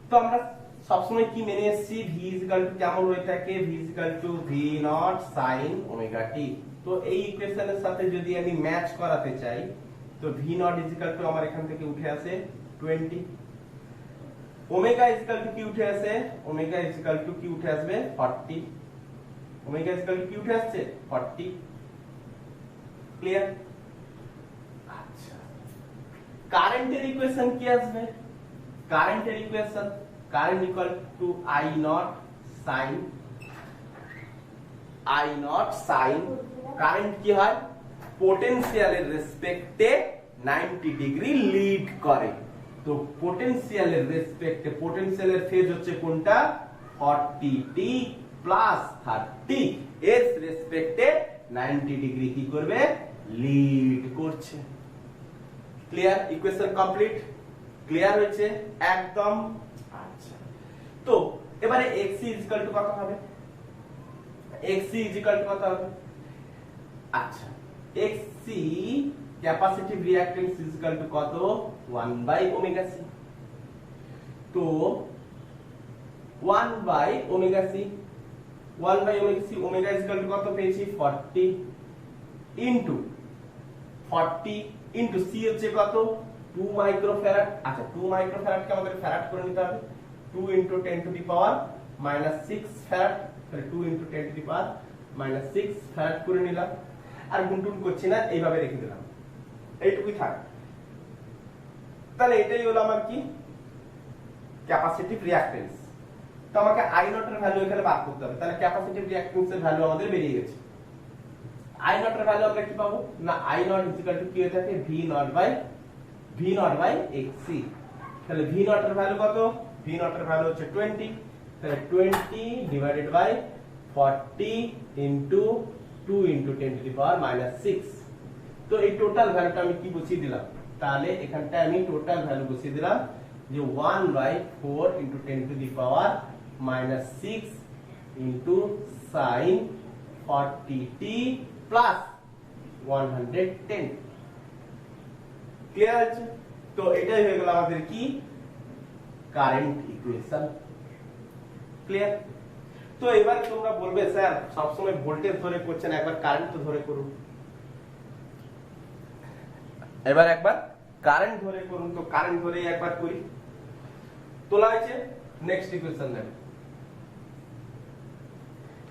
তো আমরা সবসময় কি মেনে এসেছি v কেমন হয়ে থাকে v naught sin omega t তো এই ইকুয়েশনের সাথে যদি আমি ম্যাচ করাতে চাই তো v নট আমার এখান থেকে উঠে আসে 20 ওমেগা কি উঠে আসে ওমেগা কি উঠে আসবে 40 ওমেগা কি উঠে আসছে 40 ক্লিয়ার আচ্ছা কারেন্টের ইকুয়েশন কি আসবে কারেন্টের equation current equal to I নট সাইন কারেন্ট কি হয় পোটেনশিয়ালের রেসপেক্টে 90 ডিগ্রি লিড করে তো পোটেনশিয়ালের রেসপেক্টে পোটেনশিয়ালের ফেজ হচ্ছে কোনটা 40t প্লাস 30 এর রেসপেক্টে 90 ডিগ্রি কি করবে লিড করছে। ক্লিয়ার? Equation complete? ক্লিয়ার হয়েছে একদম? আচ্ছা, তো এবারে xc কত হবে? xc কত হবে? আচ্ছা, xc ক্যাপাসিটিভ রিঅ্যাকট্যান্স কত 1/ωc। তো 1/ωc ওমেগা কত পেয়েছি 40 ইনটু 40 ইনটু c হচ্ছে কত 2 মাইক্রোফ্যারাড। আচ্ছা, 2 মাইক্রোফ্যারাড কে আমাদের ফ্যারাড করে নিতে হবে। 2 into 10 to the power -6 farad, তাহলে 2 into 10 to the power -6 farad করে নিলাম। আর গুণটুন করছি না, এইভাবে রেখে দিলাম, এইটুকুই থাক। তাহলে এটাই হলো আমার কি ক্যাপাসিটিভ রিঅ্যাকট্যান্স। তো আমাকে আই নট এর ভ্যালু এখানে বার করতে হবে। তাহলে ক্যাপাসিটিভ রিঅ্যাকট্যান্স এর ভ্যালু আমাদের বেরিয়ে গেছে। আই নট এর ভ্যালু আমরা কি পাবো না আই নট কি হয়ে থাকে ভি নট বাই এক্সসি। তাহলে ভি নট এর ভ্যালু কত? ভি নট এর ভ্যালু হচ্ছে 20। তাহলে 20 divided by 40 into 2 into 10 to the power -6। তো এই টোটাল ভ্যালুটা আমি কি বসিয়ে দিলাম? তাহলে এখানটায় আমি টোটাল ভ্যালু বসিয়ে দিলাম যে 1/4 into 10 to the power -6 into sin 40t plus 110। Clear আছে? তো এটাই হয়ে গেল আমাদের কি কারেন্ট ইকুয়েশন। ক্লিয়ার? তো এবার তোমরা বলবে স্যার সবসময় ভোল্টেজ ধরে করছেন, একবার কারেন্ট তো ধরে করুন। এবার একবার কারেন্ট ধরে করুন। তো কারেন্ট ধরে একবার করি। তোলা হয়েছে, নেক্সট ইকুয়েশন দেখো।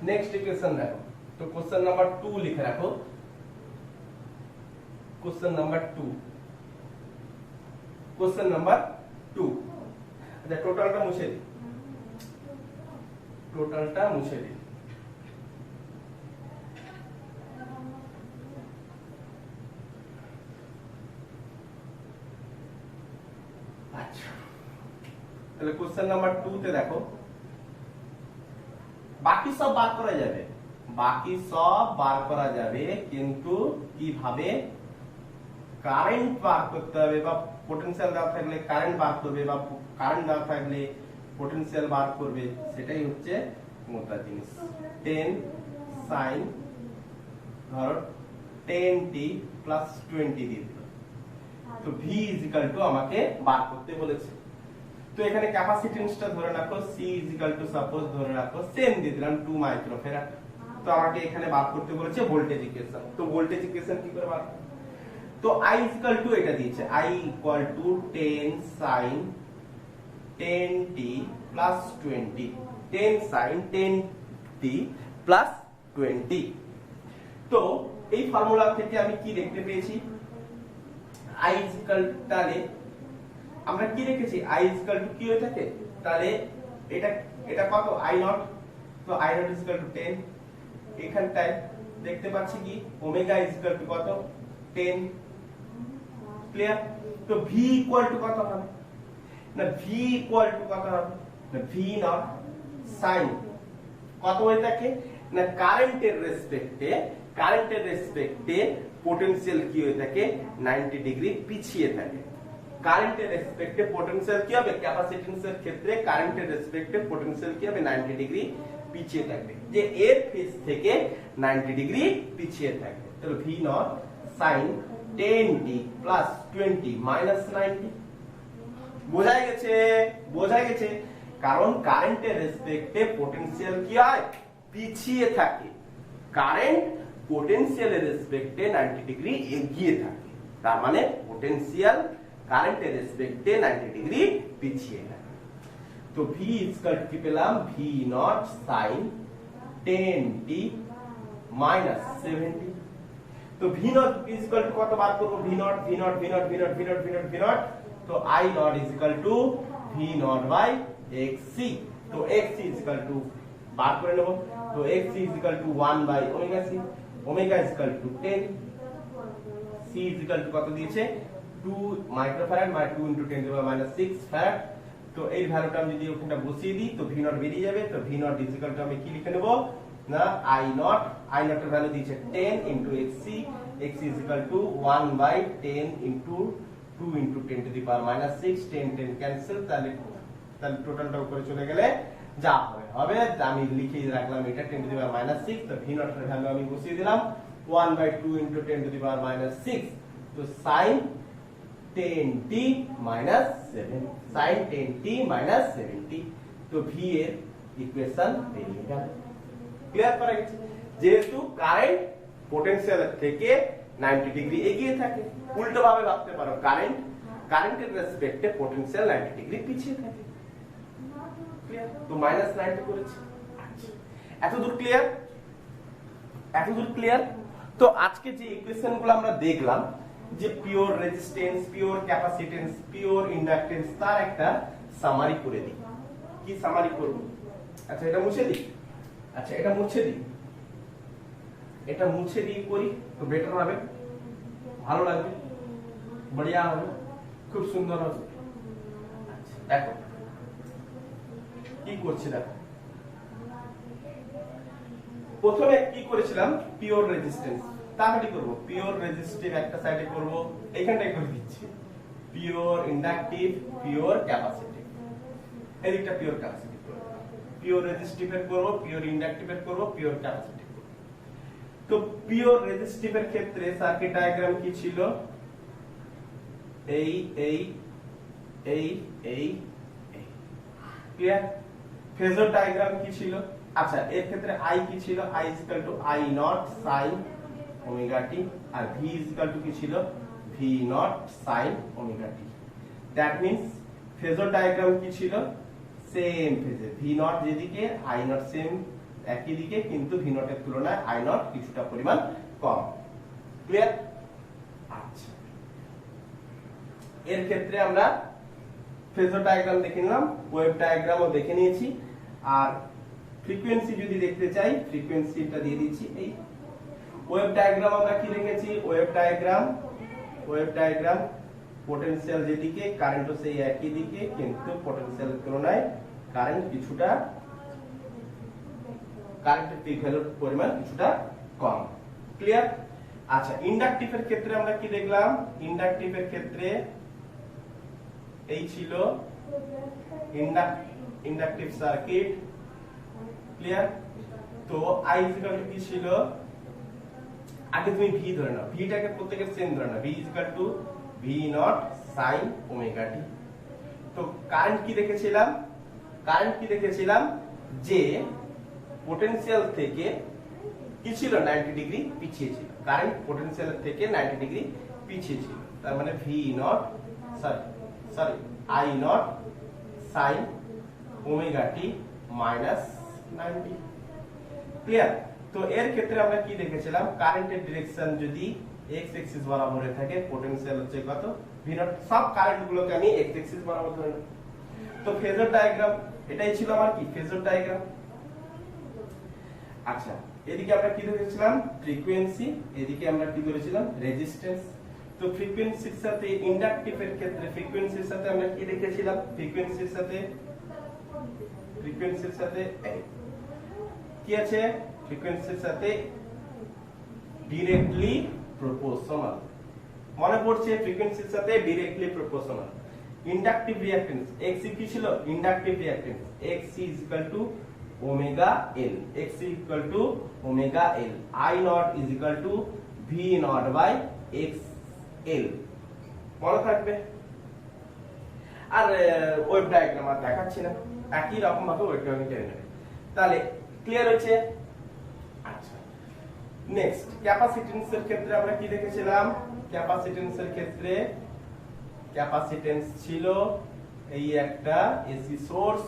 নেক্সট ইকুয়েশন দেখো। তো কোশ্চেন নাম্বার 2 লিখে রাখো। Question number 2, question number 2। আচ্ছা, টোটালটা মুছে দিই, টোটালটা মুছে দিই। আচ্ছা, তাহলে কোশ্চেন নাম্বার 2 তে দেখো, বাকি সব বার করা যাবে, বাকি সব বার করা যাবে, কিন্তু কিভাবে কারেন্ট বার করতে হবে বা পোটেনশিয়াল দেওয়া থাকলে কারেন্ট বার করবে বা কারেন্ট দেওয়া থাকলে পোটেনশিয়াল বার করবে, সেটাই হচ্ছে মোটা জিনিস। 10 sin ধরো 10t প্লাস 20 দিয়ে দিল। তো v ইজিক্যাল টু আমাকে বার করতে বলেছে। তো এখানে ক্যাপাসিটেন্সটা ধরে রাখো, c ইজিক্যাল টু সাপোজ ধরে রাখো সেম দিয়ে দিলাম 2 মাইক্রোফ্যারাড। তো আমাকে এখানে বার করতে বলেছে ভোল্টেজ ইকুয়েশন। তো ভোল্টেজ ইকুয়েশন কি করে বার? তো I ইকুয়াল টু এটা দিয়েছে, I equal to 10 sin 10t plus 20, 10 sin 10t plus 20। তো এই ফর্মুলা থেকে আমি কি দেখতে পেয়েছি? I ইকুয়াল, তাহলে আমরা কি রেখেছি? I ইকুয়াল টু কি হয়ে থাকে? তাহলে এটা কত? I not. তো I নট ইকুয়াল টু 10। এখানটায় দেখতে পাচ্ছি কি ওমেগা ইকুয়াল টু কত? 10। ক্লিয়ার? তো v ইকুয়াল টু কত হবে? না v ইকুয়াল টু কত হবে? না v নট sin কত হয়ে থাকে? না কারেন্টের রেসপেক্টে পোটেনশিয়াল কি হয়ে থাকে? 90 ডিগ্রি পিছিয়ে থাকে। কারেন্টের রেসপেক্টে পোটেনশিয়াল কি হবে? ক্যাপাসিট্যান্সের ক্ষেত্রে কারেন্টের রেসপেক্টে পোটেনশিয়াল কি হবে? 90 ডিগ্রি পিছিয়ে থাকবে, যে এর ফেজ থেকে 90 ডিগ্রি পিছিয়ে থাকবে। তাহলে v naught sin 10t plus 20 minus 90। বোঝাই গেছে? বোঝাই গেছে, কারণ কারেন্টের রেসপেক্টে পোটেনশিয়াল কি হয়? পিছিয়ে থাকে। কারেন্ট পোটেনশিয়ালের রেসপেক্টে 90 ডিগ্রি এগিয়ে থাকে, তার মানে পোটেনশিয়াল কারেন্টের রেসপেক্টে 90 ডিগ্রি পিছিয়ে থাকে। তো v ইকুয়াল টু কি পেলাম? v naught sin 10t minus 70। তো v নট ইকুয়াল টু কত বার করব? v নট তো I not equal to v not by xc। তো xc ইকুয়াল টু বার করে নেব। তো xc equal to 1 by omega c, omega equal to 10, c equal to কত দিয়েছে? 2 মাইক্রোফ্যারাড মানে 2 × 10⁻⁶ ফ্যারাড। তো এই ভ্যালুটা আমি যদি ওখানটা বসিয়ে দিই তো v0 বেরিয়ে যাবে। তো v0 আমি কি লিখে নেব না i0 এর ভ্যালু দিয়েছে 10 × xc, xc 1/10 × 2 × 10⁻⁶, 10 10 ক্যান্সেল, তাহলে টোটালটা উপরে চলে গেলে যা হবে আমি লিখে রাখলাম এটা 10⁻⁶। তো v0 এর ভ্যালু আমি বসিয়ে দিলাম 1/2 × 10⁻⁶। তো sin 10t - 7 sin 10t - 70। তো v এর ইকুয়েশন বেরিয়ে গেল। ক্লিয়ার করা গেছে? যেহেতু কারেন্ট পোটেনশিয়ালের থেকে 90 ডিগ্রি এগিয়ে থাকে, উল্টো ভাবে ভাবতে পারো কারেন্টের রেসপেক্টে পোটেনশিয়াল 90 ডিগ্রি পিছিয়ে থাকে। ক্লিয়ার? তো -90 করেছি। আচ্ছা, এতদূর ক্লিয়ার? তো আজকে যে ইকুয়েশন গুলো আমরা দেখলাম, যে pure resistance, pure capacitance, pure inductance, তার একটা সামারি করে দিই। কি সামারি করব? আচ্ছা, এটা মুছে দিই। এটা মুছে দিয়ে করি তো বেটার হবে, ভালো লাগবে, বড়িয়া হবে, খুব সুন্দর হবে। আচ্ছা, দেখো কি করছি, দেখো প্রথমে কি করেছিলাম, পিওর রেজিস্ট্যান্স, তাহলে করব পিওর রেজিস্টিভ একটা সাইডে করব, এইখানটাই করে দিচ্ছি পিওর ইন্ডাকটিভ, পিওর ক্যাপাসিটিভ, এদিকটা পিওর ক্যাপাসিটিভ করব, পিওর রেজিস্টিভের করব, পিওর ইন্ডাকটিভের করব, পিওর ক্যাপাসিটিভ করব। তো পিওর রেজিস্টিভের ক্ষেত্রে সার্কিট ডায়াগ্রাম কি ছিল, এই এই এই এই ক্লিয়ার? ফেজর ডায়াগ্রাম কি ছিল? আচ্ছা, এর ক্ষেত্রে I কি ছিল, I I0 sin omega t, আর V কি ছিল, V0 sin omega t। That means phasor diagram কি ছিল, সেম ফেজে, V0 যেদিকে I0 সেম একই দিকে, কিন্তু V0 এর তুলনায় I0 কিছুটা পরিমাণ কম। ক্লিয়ার? আচ্ছা, এর ক্ষেত্রে আমরা ফেজর ডায়াগ্রাম দেখে নিলাম, ওয়েভ ডায়াগ্রামও দেখে নিয়েছি। আর ফ্রিকোয়েন্সি যদি দেখতে চাই, ফ্রিকোয়েন্সিটা দিয়ে দিচ্ছি। এই ওয়েভ ডায়াগ্রাম আমরা কি লিখেছি, ওয়েভ ডায়াগ্রাম পোটেনশিয়াল যেদিকে, কারেন্টও সেই একই দিকে, কিন্তু পোটেনশিয়ালের তুলনায় কারেন্টের পিক ভ্যালুর পরিমাণ কিছুটা কম। ক্লিয়ার? আচ্ছা, ইন্ডাকটিভের ক্ষেত্রে আমরা কি দেখলাম, ইন্ডাকটিভের ক্ষেত্রে এই ছিল ইন্ডাকটিভ সার্কিট। ক্লিয়ার? তো I কি ছিল, আগে তুমি V ধরে নাও, ভিটাকে প্রত্যেকের সেম ধরে নাও, V V0 sin omega t। তো কারেন্ট কি দেখেছিলাম, যে পোটেনশিয়াল থেকে কি ছিল, 90 ডিগ্রি পিছিয়ে ছিল, কারেন্ট পোটেনশিয়ালের থেকে 90 ডিগ্রি পিছিয়ে ছিল, তার মানে I0 sin omega t -90। Clear? তো এর ক্ষেত্রে আমরা কি দেখেছিলাম, কারেন্টের ডিরেকশন যদি x অ্যাক্সিস বরাবরে থাকে, পোটেনশিয়াল হচ্ছে কত, V0। সব কারেন্ট গুলোকে আমি x অ্যাক্সিস বরাবর ধরে নেব। তো ফেজর ডায়াগ্রাম এটাই ছিল আমার কি, ফেজর ডায়াগ্রাম। আচ্ছা, এদিকে আমরা কি ধরেছিলাম, ফ্রিকোয়েন্সি, এদিকে আমরা কি ধরেছিলাম, রেজিস্ট্যান্স। তো ফ্রিকোয়েন্সির সাথে ইন্ডাকটিভের ক্ষেত্রে ফ্রিকোয়েন্সির সাথে আমরা কি দেখেছিলাম, ফ্রিকোয়েন্সির সাথে কি আছে, ফ্রিকোয়েন্সির সাথে ডিরেক্টলি প্রপোর্শনাল। মনে পড়ছে, ফ্রিকোয়েন্সির সাথে directly proportional. Inductive reactance xc কি ছিল, inductive reactance xc omega l, xc omega l, I0 V0/xl। মনে থাকবে। আর ওয়েভ ডায়াগ্রাম আর দেখাচ্ছি না, একই রকম ভাবে ওয়েভ ডায়াগ্রাম টেনে নেবে। তাহলে ক্লিয়ার হচ্ছে? আচ্ছা, নেক্সট ক্যাপাসিট্যান্সের ক্ষেত্রে আমরা কি দেখেছিলাম, ক্যাপাসিট্যান্সের ক্ষেত্রে ক্যাপাসিট্যান্স ছিল এই একটা এসি সোর্স,